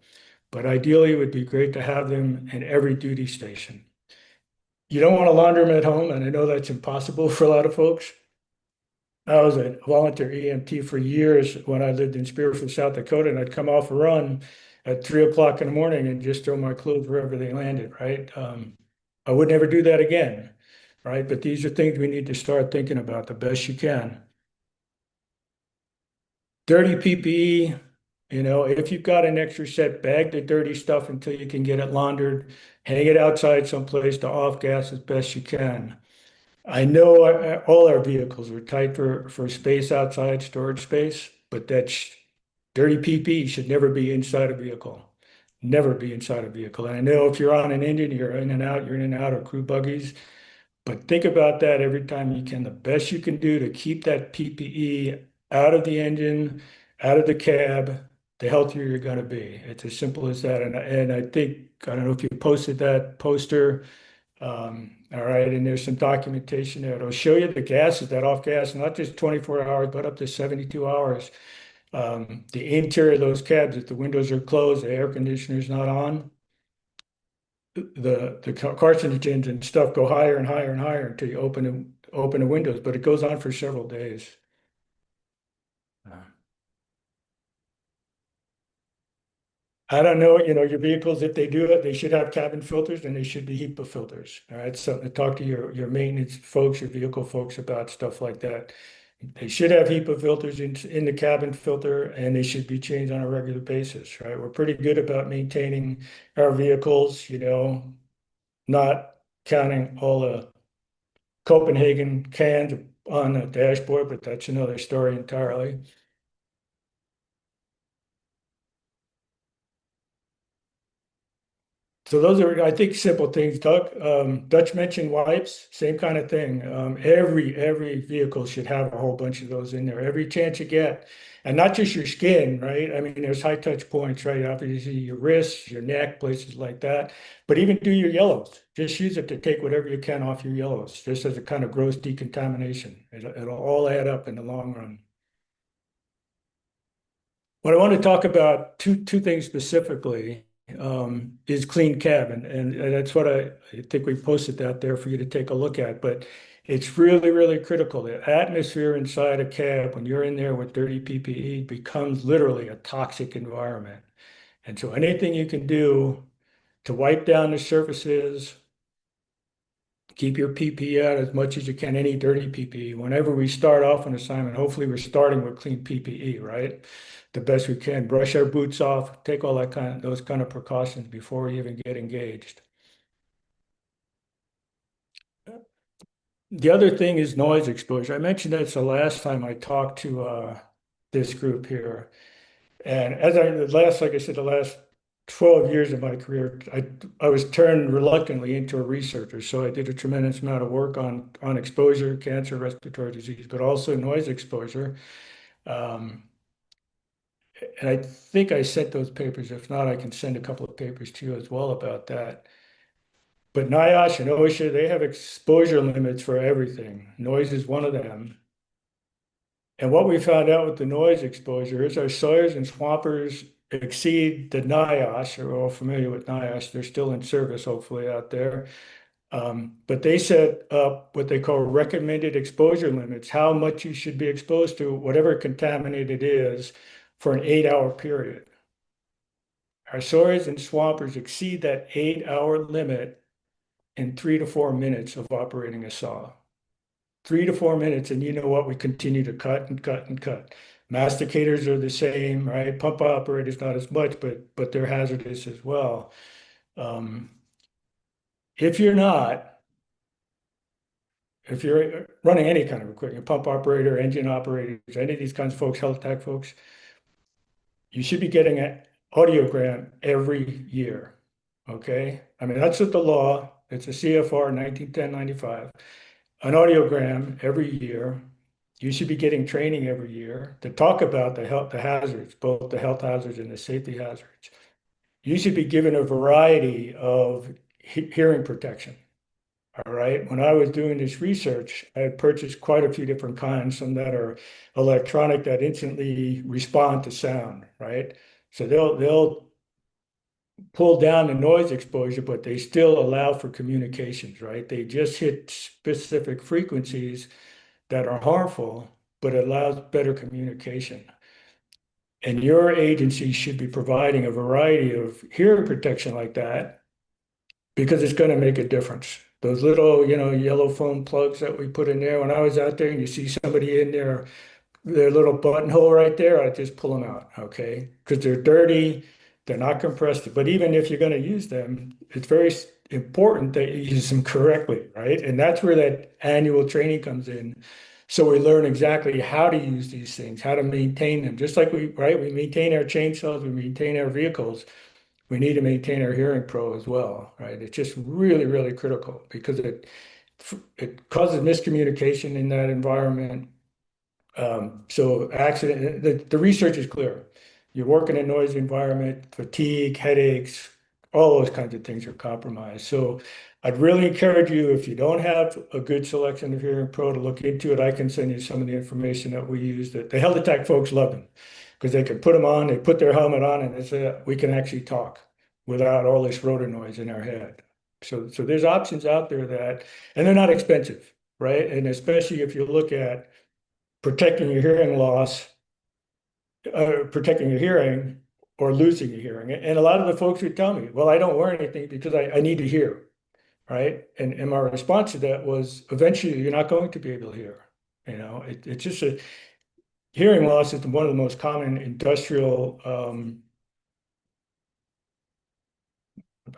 But ideally, it would be great to have them in every duty station. You don't want to launder them at home, and I know that's impossible for a lot of folks. I was a volunteer EMT for years when I lived in Spearfield, South Dakota, and I'd come off a run at 3 o'clock in the morning and just throw my clothes wherever they landed, right? I would never do that again, right? But these are things we need to start thinking about the best you can. Dirty PPE, if you've got an extra set, bag the dirty stuff until you can get it laundered, hang it outside someplace to off gas as best you can. I know all our vehicles are tight for space outside, storage space, but that's dirty PPE should never be inside a vehicle. Never be inside a vehicle. And I know if you're on an engine, you're in and out of crew buggies. But think about that every time you can. The best you can do to keep that PPE out of the engine, out of the cab, the healthier you're going to be. It's as simple as that. And I think, I don't know if you posted that poster. All right, and there's some documentation there. It'll show you the gases, that off gas, not just 24 hours, but up to 72 hours. The interior of those cabs, if the windows are closed, the air conditioner's not on, the carcinogens and stuff go higher and higher and higher until you open the windows, but it goes on for several days. I don't know, your vehicles, if they do it, they should have cabin filters and they should be HEPA filters. All right, so talk to your maintenance folks, your vehicle folks about stuff like that. They should have HEPA filters in the cabin filter, and they should be changed on a regular basis, right? We're pretty good about maintaining our vehicles, not counting all the Copenhagen cans on the dashboard, but that's another story entirely. So those are, I think, simple things. Dutch mentioned wipes, same kind of thing. Every vehicle should have a whole bunch of those in there every chance you get, and not just your skin, right? I mean, there's high touch points, right? Obviously, your wrists, your neck, places like that. But even do your yellows. Just use it to take whatever you can off your yellows, just as a kind of gross decontamination. It'll all add up in the long run. What I want to talk about, two things specifically. Is clean cab, and that's what I think we posted that there for you to take a look at. But it's really, really critical. The atmosphere inside a cab when you're in there with dirty PPE becomes literally a toxic environment. And so anything you can do to wipe down the surfaces, keep your PPE out as much as you can, any dirty PPE. Whenever we start off an assignment, hopefully we're starting with clean PPE, right? The best we can. Brush our boots off, take all those kind of precautions before we even get engaged. The other thing is noise exposure. I mentioned that's the last time I talked to this group here. And like I said, the last 12 years of my career, I was turned reluctantly into a researcher. So I did a tremendous amount of work on exposure, cancer, respiratory disease, but also noise exposure. And I think I sent those papers. If not, I can send a couple of papers to you as well about that. But NIOSH and OSHA, they have exposure limits for everything. Noise is one of them. And what we found out with the noise exposure is our sawyers and swampers exceed the NIOSH. We're all familiar with NIOSH. They're still in service, hopefully, out there. But they set up what they call recommended exposure limits, how much you should be exposed to whatever contaminant it is for an 8-hour period. Our sawyers and swampers exceed that 8-hour limit in 3 to 4 minutes of operating a saw. 3 to 4 minutes, and you know what? We continue to cut and cut and cut. Masticators are the same, right? Pump operators not as much, but they're hazardous as well. If you're running any kind of equipment, pump operator, engine operators, any of these kinds of folks, health tech folks, you should be getting an audiogram every year. Okay? I mean, that's what the law, it's a CFR 1910-95. An audiogram every year. You should be getting training every year to talk about the hazards, both the health hazards and the safety hazards. You should be given a variety of hearing protection. All right. When I was doing this research, I had purchased quite a few different kinds, some that are electronic that instantly respond to sound, right? So they'll pull down the noise exposure, but they still allow for communications, right? They just hit specific frequencies that are harmful, but it allows better communication. And your agency should be providing a variety of hearing protection like that because it's going to make a difference. Those little, yellow foam plugs that we put in there, when I was out there and you see somebody in there, their little buttonhole right there, I just pull them out, okay? Because they're dirty, they're not compressed. But even if you're going to use them, it's very important that you use them correctly, right? And that's where that annual training comes in. So we learn exactly how to use these things, how to maintain them. Just like we maintain our chainsaws, we maintain our vehicles. We need to maintain our hearing pro as well, right? It's just really, really critical because it causes miscommunication in that environment. So the research is clear. You're working in a noisy environment, fatigue, headaches, all those kinds of things are compromised. So I'd really encourage you, if you don't have a good selection of hearing pro, to look into it. I can send you some of the information that we use. That the health attack folks love them because they can put them on, they put their helmet on, and we can actually talk without all this rotor noise in our head. So there's options out there and they're not expensive, right? And especially if you look at protecting your hearing loss, protecting your hearing or losing your hearing. And a lot of the folks would tell me, well, I don't wear anything because I need to hear, right? And my response to that was, eventually you're not going to be able to hear. It's just hearing loss is one of the most common industrial, I'm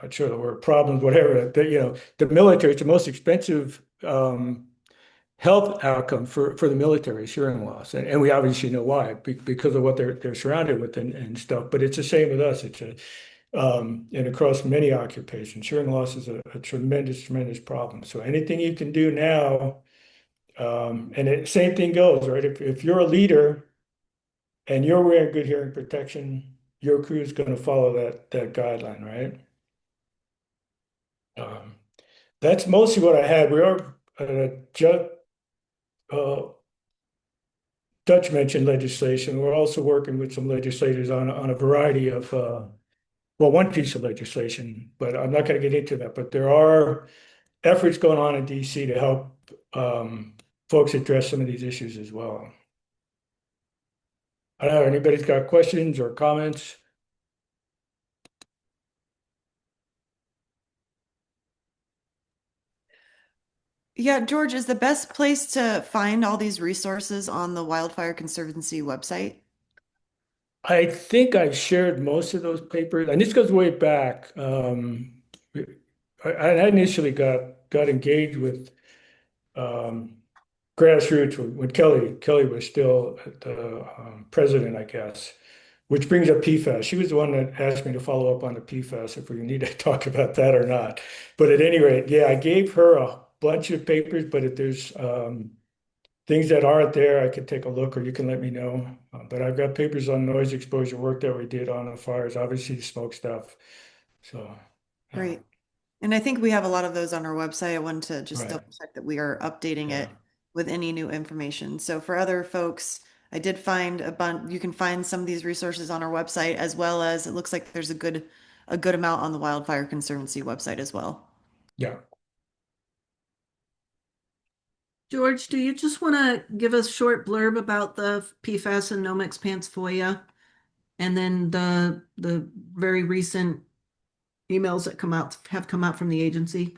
not sure the word problems, whatever, the military, it's the most expensive health outcome for the military is hearing loss. And we obviously know why, because of what they're surrounded with and stuff. But it's the same with us. It's and across many occupations, hearing loss is a tremendous, tremendous problem. So anything you can do now, same thing goes, right? If you're a leader and you're wearing good hearing protection, your crew is going to follow that guideline, right? That's mostly what I had. We are Dutch mentioned legislation. We're also working with some legislators on a variety of, one piece of legislation, but I'm not going to get into that. But there are efforts going on in DC to help folks address some of these issues as well. I don't know, anybody's got questions or comments? Yeah, George, is the best place to find all these resources on the Wildfire Conservancy website? I think I've shared most of those papers, and this goes way back. I initially got engaged with um, Grassroots when Kelly was still the president, I guess. Which brings up PFAS. She was the one that asked me to follow up on the PFAS if we need to talk about that or not. But at any rate, yeah, I gave her a bunch of papers, but if there's things that aren't there, I could take a look or you can let me know. But I've got papers on noise exposure work that we did on the fires, obviously the smoke stuff. So, Great. And I think we have a lot of those on our website. I wanted to just right. double check that we are updating Yeah. it with any new information. So for other folks, I did find a bunch, you can find some of these resources on our website, as well as it looks like there's a good amount on the Wildfire Conservancy website as well. Yeah. George, do you just want to give us a short blurb about the PFAS and Nomex Pants FOIA? And then the very recent emails that have come out from the agency?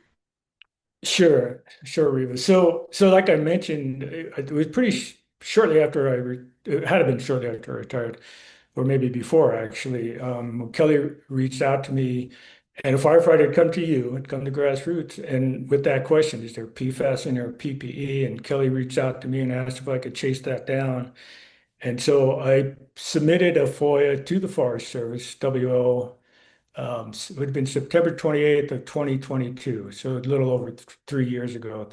Sure, Reva. So like I mentioned, it was pretty shortly after it had been shortly after I retired, or maybe before actually. When Kelly reached out to me, and a firefighter had come to you, had come to Grassroots, and with that question, is there PFAS in their PPE? And Kelly reached out to me and asked if I could chase that down. And so I submitted a FOIA to the Forest Service, WO. It would have been September 28th of 2022, so a little over 3 years ago.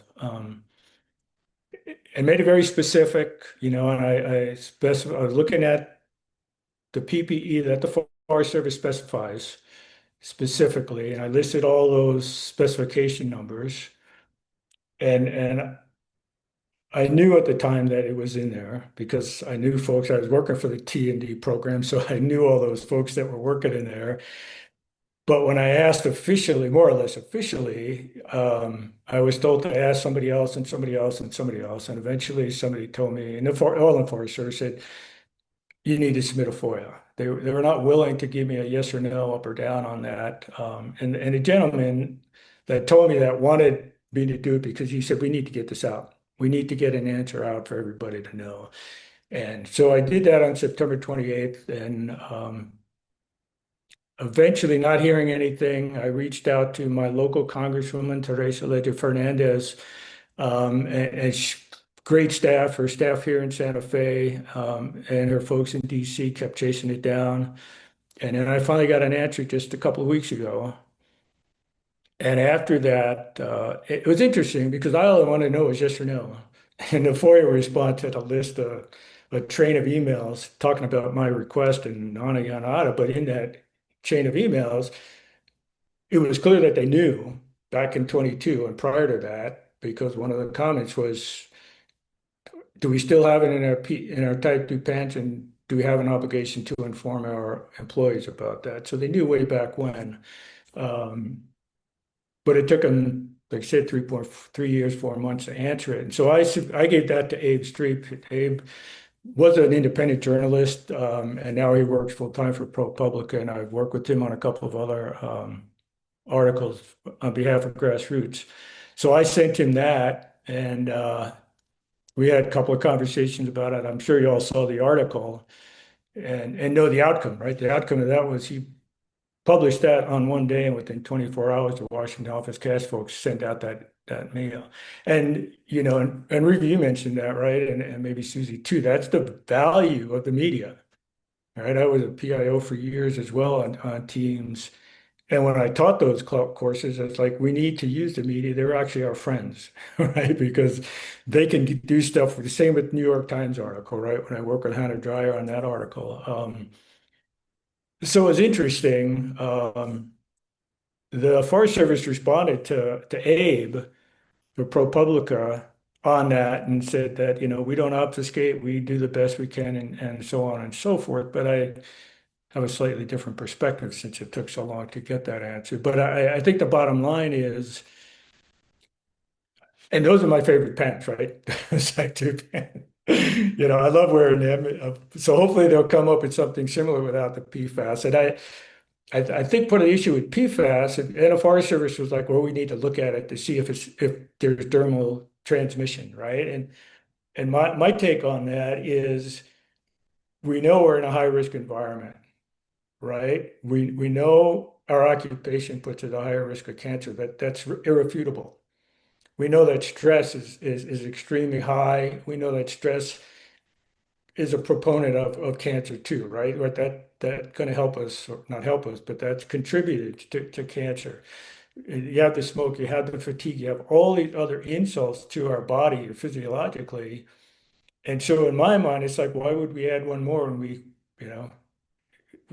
And made it very specific, and I was looking at the PPE that the Forest Service specifies specifically, and I listed all those specification numbers. And I knew at the time that it was in there because I knew folks. I was working for the T&D program, so I knew all those folks that were working in there. But when I asked officially, more or less officially, I was told to ask somebody else and somebody else and somebody else. And eventually somebody told me, and the Oil and Forest Service said, you need to submit a FOIA. They were not willing to give me a yes or no, up or down on that. And a gentleman that told me that wanted me to do it because he said, we need to get this out. We need to get an answer out for everybody to know. And so I did that on September 28th. And eventually, not hearing anything, I reached out to my local Congresswoman, Teresa Leger Fernandez, and great staff. Her staff here in Santa Fe and her folks in DC kept chasing it down. And then I finally got an answer just a couple of weeks ago. And after that, it was interesting because all I wanted to know was yes or no. And the FOIA response had a train of emails talking about my request and on and on and on. But in that chain of emails, it was clear that they knew back in 22 and prior to that, because one of the comments was, do we still have it in our type 2 pension? Do we have an obligation to inform our employees about that? So they knew way back when. But it took them, like I said, 3 years, 4 months to answer it. And so I gave that to Abe Streep. Abe was an independent journalist, and now he works full time for ProPublica, and I've worked with him on a couple of other articles on behalf of Grassroots. So I sent him that, and we had a couple of conversations about it. I'm sure you all saw the article and know the outcome, right? The outcome of that was he published that on one day, and within 24 hours, the Washington office cash folks sent out that mail. And, and Reva, you mentioned that, right? And maybe Susie too. That's the value of the media, right? I was a PIO for years as well on teams. And when I taught those courses, it's like, we need to use the media. They're actually our friends, right? Because they can do stuff. The same with New York Times article, right? When I work with Hannah Dreyer on that article. So it was interesting. The Forest Service responded to Abe for ProPublica on that and said that, we don't obfuscate, we do the best we can and so on and so forth. But I have a slightly different perspective since it took so long to get that answer. But I think the bottom line is, and those are my favorite pants, right? Side tube pants. I love wearing them. So hopefully they'll come up with something similar without the PFAS. And I think part of the issue with PFAS and the Forest Service was like, well, we need to look at it to see if there's dermal transmission, right? And my take on that is we know we're in a high risk environment, right? We know our occupation puts us at a higher risk of cancer. That's irrefutable. We know that stress is extremely high. We know that stress is a proponent of cancer too, right? But that going to help us, or not help us, but that's contributed to cancer. You have the smoke, you have the fatigue, you have all these other insults to our body physiologically. And so in my mind, it's like, why would we add one more when we, you know,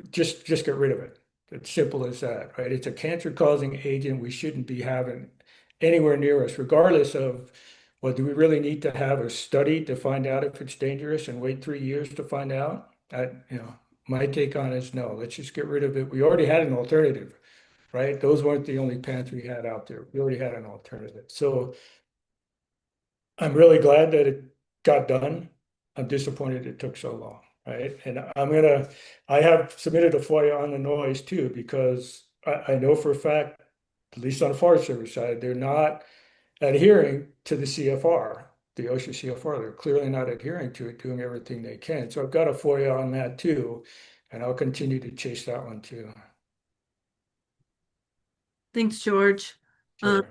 just get rid of it? It's simple as that, right? It's a cancer-causing agent we shouldn't be having anywhere near us, regardless of, well, do we really need to have a study to find out if it's dangerous and wait 3 years to find out? My take on it is no, let's just get rid of it. We already had an alternative, right? Those weren't the only pants we had out there. We already had an alternative. So I'm really glad that it got done. I'm disappointed it took so long, right? And I have submitted a FOIA on the noise too, because I know for a fact, at least on the Forest Service side, they're not adhering to the CFR, the OSHA CFR. They're clearly not adhering to it, doing everything they can. So I've got a FOIA on that too, and I'll continue to chase that one too. Thanks, George. Sure.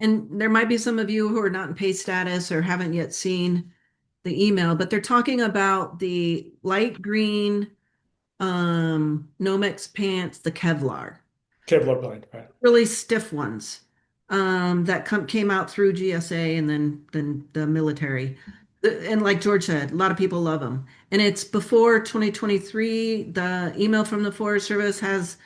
And there might be some of you who are not in pay status or haven't yet seen the email, but they're talking about the light green Nomex pants, the Kevlar. Kevlar blind, right? Really stiff ones that came out through GSA and then the military. And like George said, a lot of people love them. And it's before 2023. The email from the Forest Service has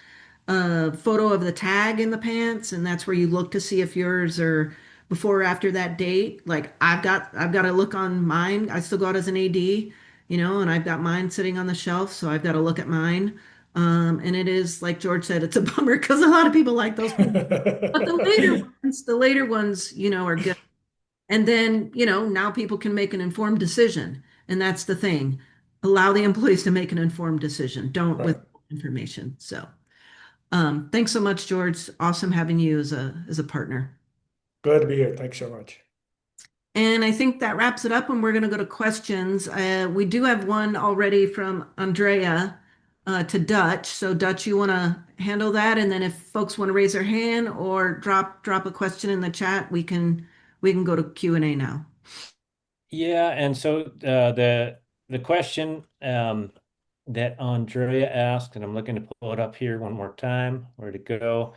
a photo of the tag in the pants, and that's where you look to see if yours are before or after that date. Like I've got to look on mine. I still go out as an AD, and I've got mine sitting on the shelf, so I've got to look at mine. And it is like George said, it's a bummer because a lot of people like those. But the later ones, are good. And then, now people can make an informed decision, and that's the thing. Allow the employees to make an informed decision. Don't Right. withhold information. So. Thanks so much, George. Awesome having you as a partner. Glad to be here. Thanks so much. And I think that wraps it up, and we're going to go to questions. We do have one already from Andrea to Dutch. So Dutch, you want to handle that, and then if folks want to raise their hand or drop a question in the chat, we can go to Q&A now. Yeah, and so the question that Andrea asked, and I'm looking to pull it up here one more time. Where to go?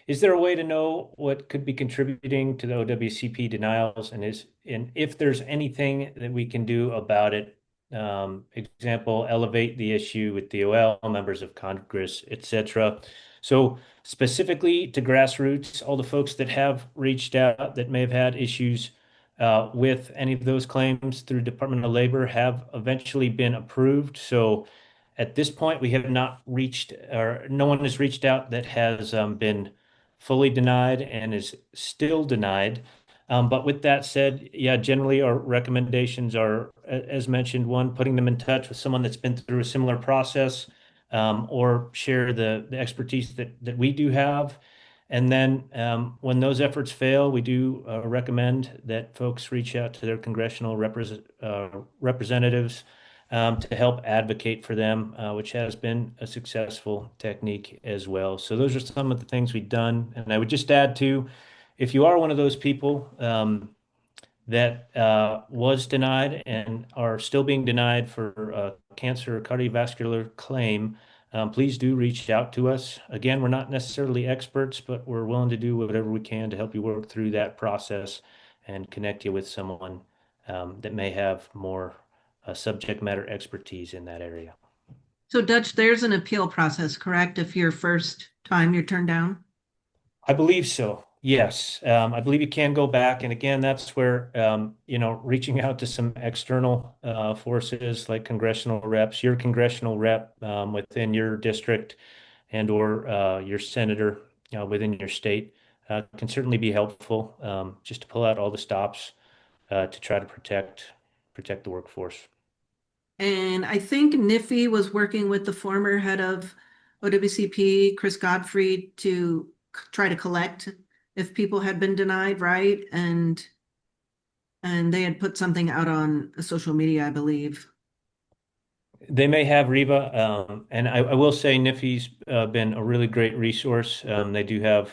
Is there a way to know what could be contributing to the OWCP denials, and if there's anything that we can do about it? Example, elevate the issue with DOL, members of Congress, etc. So specifically to Grassroots, all the folks that have reached out that may have had issues with any of those claims through Department of Labor have eventually been approved. So at this point, we have not reached, or no one has reached out that has been fully denied and is still denied. But with that said, yeah, generally our recommendations are, as mentioned, one, putting them in touch with someone that's been through a similar process, or share the expertise that we do have. And then when those efforts fail, we do recommend that folks reach out to their congressional representatives to help advocate for them, which has been a successful technique as well. So those are some of the things we've done. And I would just add to, if you are one of those people that was denied and are still being denied for cancer or cardiovascular claim, please do reach out to us. Again, we're not necessarily experts, but we're willing to do whatever we can to help you work through that process and connect you with someone that may have more subject matter expertise in that area. So Dutch, there's an appeal process, correct? If your first time you're turned down? I believe so. Yes. I believe you can go back. And again, that's where, reaching out to some external forces like congressional reps, your congressional rep within your district and or your senator within your state can certainly be helpful, just to pull out all the stops to try to protect the workforce. And I think NIFI was working with the former head of OWCP, Chris Godfrey, to try to collect if people had been denied, right? And they had put something out on social media, I believe. They may have Reba, and I will say NIFI's been a really great resource. They do have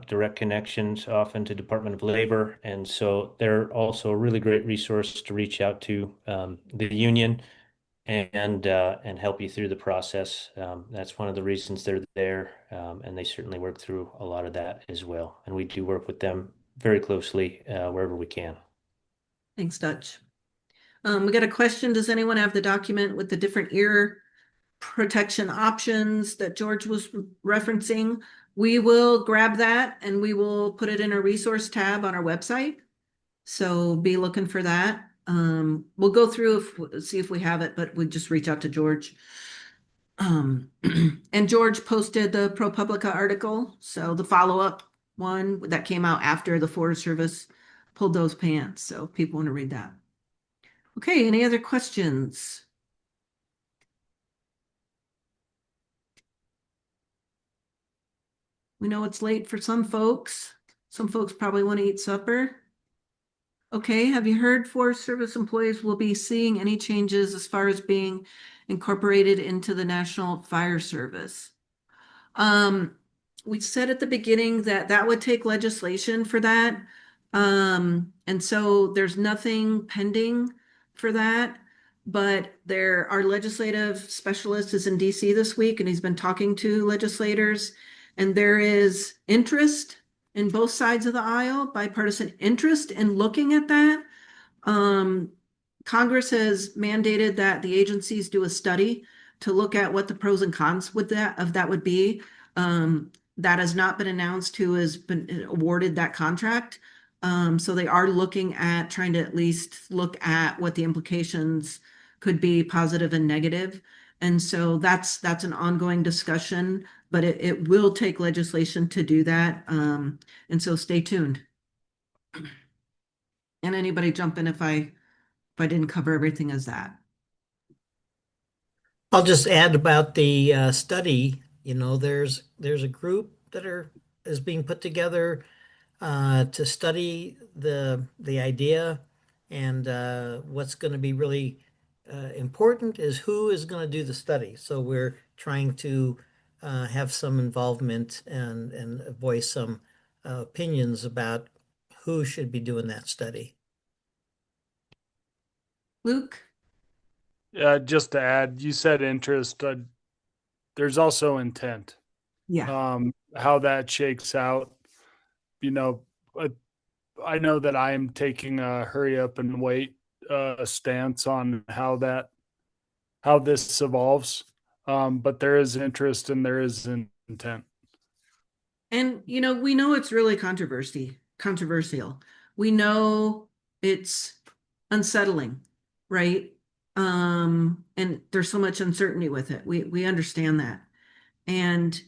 direct connections often to Department of Labor, and so they're also a really great resource to reach out to the union and help you through the process. That's one of the reasons they're there, and they certainly work through a lot of that as well. And we do work with them very closely wherever we can. Thanks, Dutch. We got a question. Does anyone have the document with the different ear protection options that George was referencing? We will grab that and we will put it in a resource tab on our website. So be looking for that. We'll go through see if we have it, but we just reach out to George. And George posted the ProPublica article. So the follow-up one that came out after the Forest Service pulled those pants. So if people want to read that. Okay, any other questions? We know it's late for some folks. Some folks probably want to eat supper. Okay, have you heard Forest Service employees will be seeing any changes as far as being incorporated into the National Fire Service? We said at the beginning that that would take legislation for that. And so there's nothing pending for that, but our legislative specialist is in DC this week and he's been talking to legislators, and there is interest in both sides of the aisle, bipartisan interest in looking at that. Congress has mandated that the agencies do a study to look at what the pros and cons of that would be. That has not been announced who has been awarded that contract. So they are looking at trying to at least look at what the implications could be, positive and negative. And so that's an ongoing discussion, but it will take legislation to do that. And so stay tuned. And anybody jump in if I didn't cover everything as that. I'll just add about the study. There's a group that is being put together to study the idea, and what's going to be really important is who is going to do the study. So we're trying to have some involvement and voice some opinions about who should be doing that study. Luke? Just to add, you said interest. There's also intent. Yeah. How that shakes out. I know that I am taking a hurry up and wait stance on how this evolves. But there is interest and there is intent. And we know it's really controversial. We know it's unsettling, right? And there's so much uncertainty with it. We understand that. And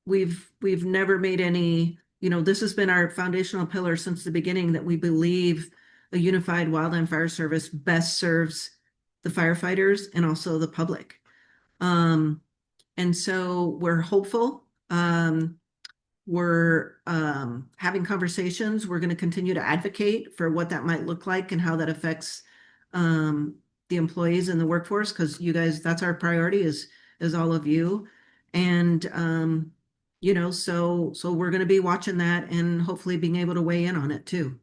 we've never made any, this has been our foundational pillar since the beginning, that we believe a unified wildland fire service best serves the firefighters and also the public. And so we're hopeful. We're having conversations. We're going to continue to advocate for what that might look like and how that affects the employees in the workforce, because you guys, that's our priority, is all of you. And so we're going to be watching that and hopefully being able to weigh in on it too.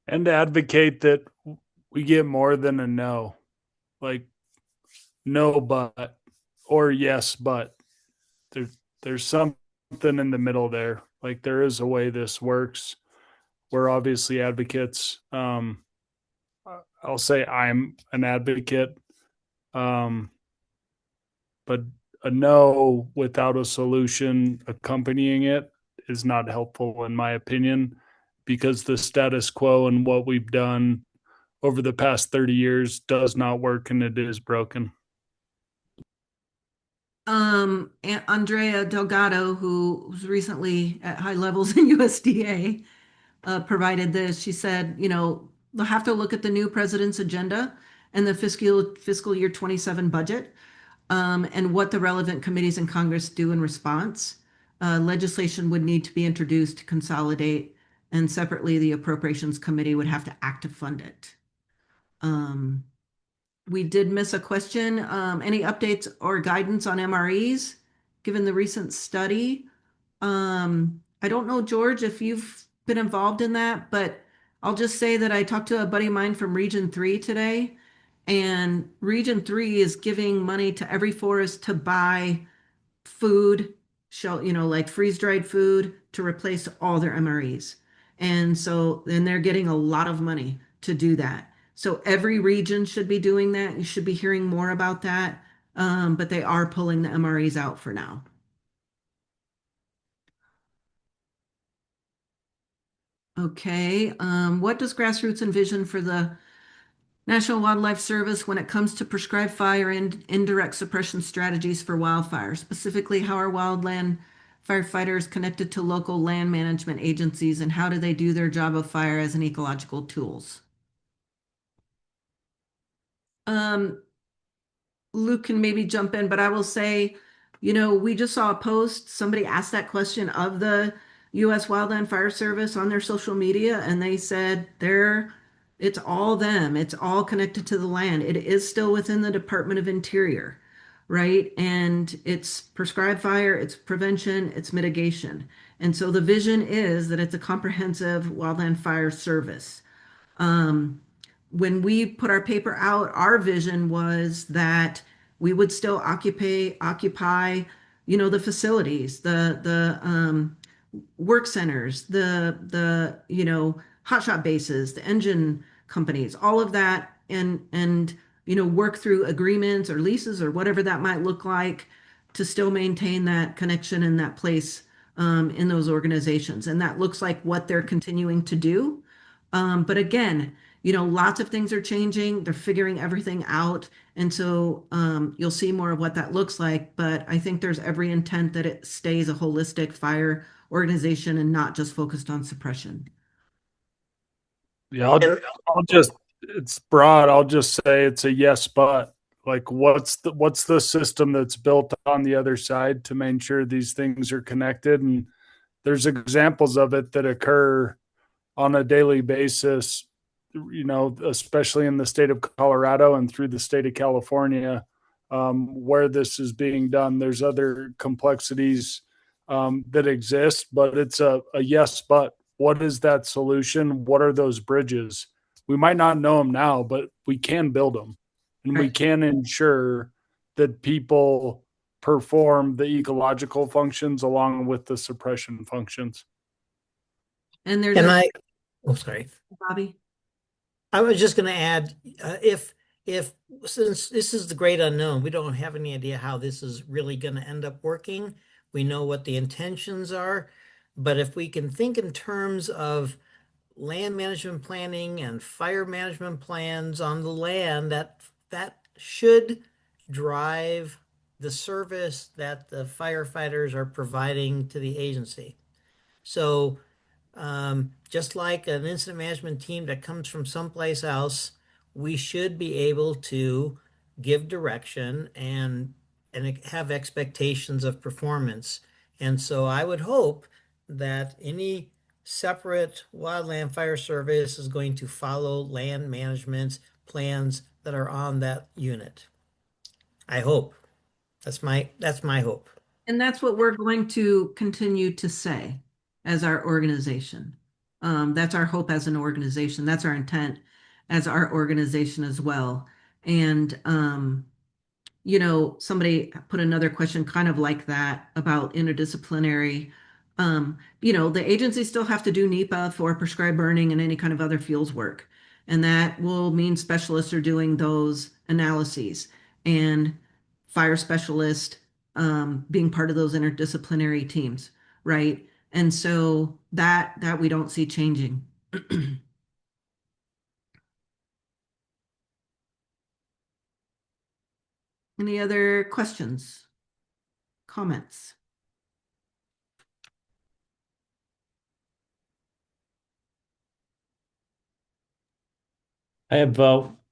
And to advocate that we get more than a no, like no but or yes but. There's something in the middle there. Like there is a way this works. We're obviously advocates. I'll say I'm an advocate. But a no without a solution accompanying it is not helpful in my opinion, because the status quo and what we've done over the past 30 years does not work and it is broken. Andrea Delgado, who was recently at high levels in USDA, provided this. She said, they'll have to look at the new president's agenda and the fiscal year 27 budget and what the relevant committees in Congress do in response. Legislation would need to be introduced to consolidate, and separately, the Appropriations Committee would have to act to fund it. We did miss a question. Any updates or guidance on MREs, given the recent study? I don't know, George, if you've been involved in that, but I'll just say that I talked to a buddy of mine from Region 3 today, and Region 3 is giving money to every forest to buy food, like freeze-dried food to replace all their MREs. And so then they're getting a lot of money to do that. So every region should be doing that. You should be hearing more about that. But they are pulling the MREs out for now. Okay, what does Grassroots envision for the National Wildlife Service when it comes to prescribed fire and indirect suppression strategies for wildfire? Specifically, how are wildland firefighters connected to local land management agencies, and how do they do their job of fire as an ecological tools? Luke can maybe jump in, but I will say, we just saw a post, somebody asked that question of the U.S. Wildland Fire Service on their social media, and they said it's all them. It's all connected to the land. It is still within the Department of Interior, right? And it's prescribed fire, it's prevention, it's mitigation. And so the vision is that it's a comprehensive wildland fire service. When we put our paper out, our vision was that we would still occupy, the facilities, the work centers, the hotshot bases, the engine companies, all of that, and work through agreements or leases or whatever that might look like to still maintain that connection in that place in those organizations. And that looks like what they're continuing to do. But again, lots of things are changing. They're figuring everything out. And so you'll see more of what that looks like. But I think there's every intent that it stays a holistic fire organization and not just focused on suppression. Yeah, it's broad. I'll just say it's a yes, but like what's the system that's built on the other side to make sure these things are connected? And there's examples of it that occur on a daily basis, especially in the state of Colorado and through the state of California, where this is being done. There's other complexities that exist, but it's a yes, but what is that solution? What are those bridges? We might not know them now, but we can build them, and we can ensure that people perform the ecological functions along with the suppression functions. And there's oh, sorry, Bobby. I was just going to add, if since this is the great unknown, we don't have any idea how this is really going to end up working. We know what the intentions are, but if we can think in terms of land management planning and fire management plans on the land, that should drive the service that the firefighters are providing to the agency. So just like an incident management team that comes from someplace else, we should be able to give direction and have expectations of performance. And so I would hope that any separate wildland fire service is going to follow land management plans that are on that unit. I hope. That's my hope. And that's what we're going to continue to say as our organization. That's our hope as an organization. That's our intent as our organization as well. And somebody put another question kind of like that about interdisciplinary. The agencies still have to do NEPA for prescribed burning and any kind of other fuels work. And that will mean specialists are doing those analyses, and fire specialists being part of those interdisciplinary teams, right? And so that we don't see changing. Any other questions, comments? I have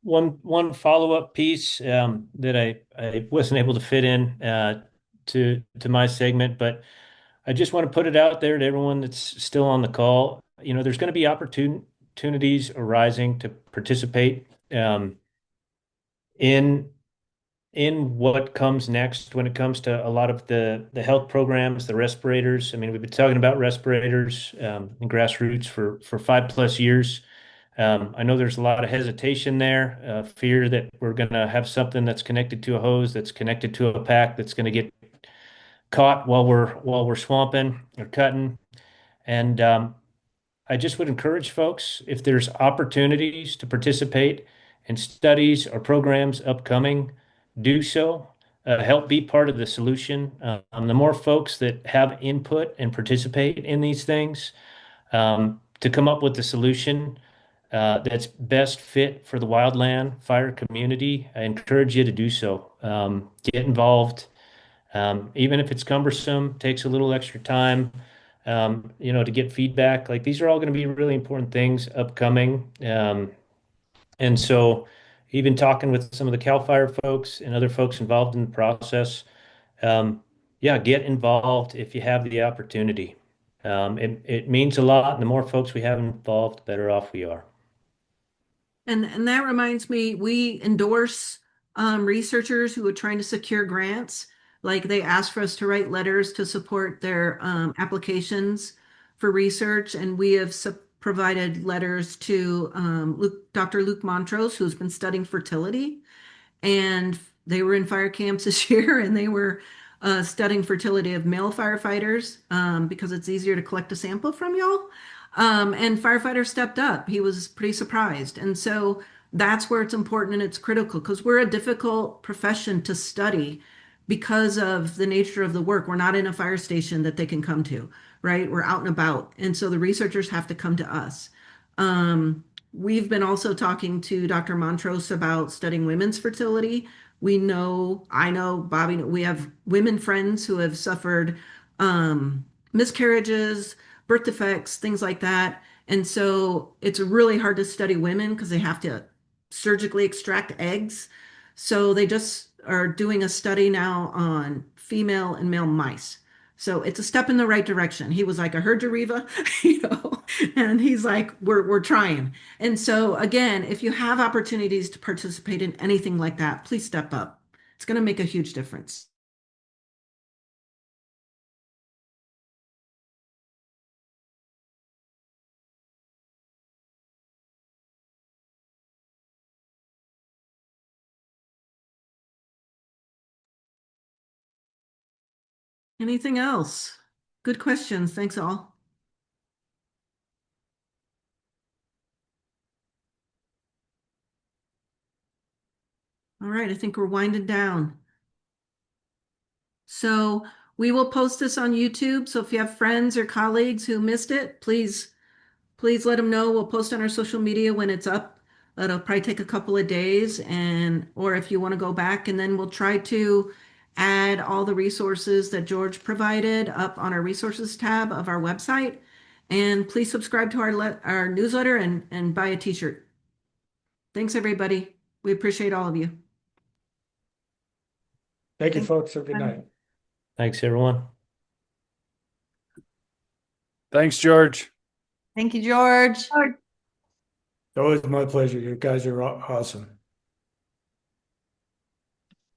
one follow-up piece that I wasn't able to fit in to my segment, but I just want to put it out there to everyone that's still on the call. There's going to be opportunities arising to participate in what comes next when it comes to a lot of the health programs, the respirators. I mean, we've been talking about respirators in Grassroots for 5+ years. I know there's a lot of hesitation there, fear that we're going to have something that's connected to a hose, that's connected to a pack, that's going to get caught while we're swamping or cutting. And I just would encourage folks, if there's opportunities to participate in studies or programs upcoming, do so. Help be part of the solution. The more folks that have input and participate in these things to come up with the solution that's best fit for the wildland fire community, I encourage you to do so. Get involved. Even if it's cumbersome, takes a little extra time, to get feedback. Like these are all going to be really important things upcoming. And so even talking with some of the CAL FIRE folks and other folks involved in the process, yeah, get involved if you have the opportunity. It means a lot, and the more folks we have involved, the better off we are. And that reminds me, we endorse researchers who are trying to secure grants. Like they ask for us to write letters to support their applications for research, and we have provided letters to Dr. Luke Montrose, who's been studying fertility, and they were in fire camps this year, and they were studying fertility of male firefighters because it's easier to collect a sample from y'all. And firefighter stepped up. He was pretty surprised. And so that's where it's important and it's critical because we're a difficult profession to study because of the nature of the work. We're not in a fire station that they can come to, right? We're out and about. And so the researchers have to come to us. We've been also talking to Dr. Montrose about studying women's fertility. I know, Bobby, we have women friends who have suffered miscarriages, birth defects, things like that. And so it's really hard to study women because they have to surgically extract eggs. So they just are doing a study now on female and male mice. So it's a step in the right direction. He was like, I heard you, Reva, and he's like, we're trying. And so again, if you have opportunities to participate in anything like that, please step up. It's going to make a huge difference. Anything else? Good questions. Thanks all. All right, I think we're winding down. So we will post this on YouTube. So if you have friends or colleagues who missed it, please let them know. We'll post on our social media when it's up. It'll probably take a couple of days or if you want to go back, and then we'll try to add all the resources that George provided up on our resources tab of our website. And please subscribe to our newsletter and buy a t-shirt. Thanks, everybody. We appreciate all of you. Thank you, folks. Have a good night. Thanks, everyone. Thanks, George. Thank you, George. Always my pleasure. You guys are awesome.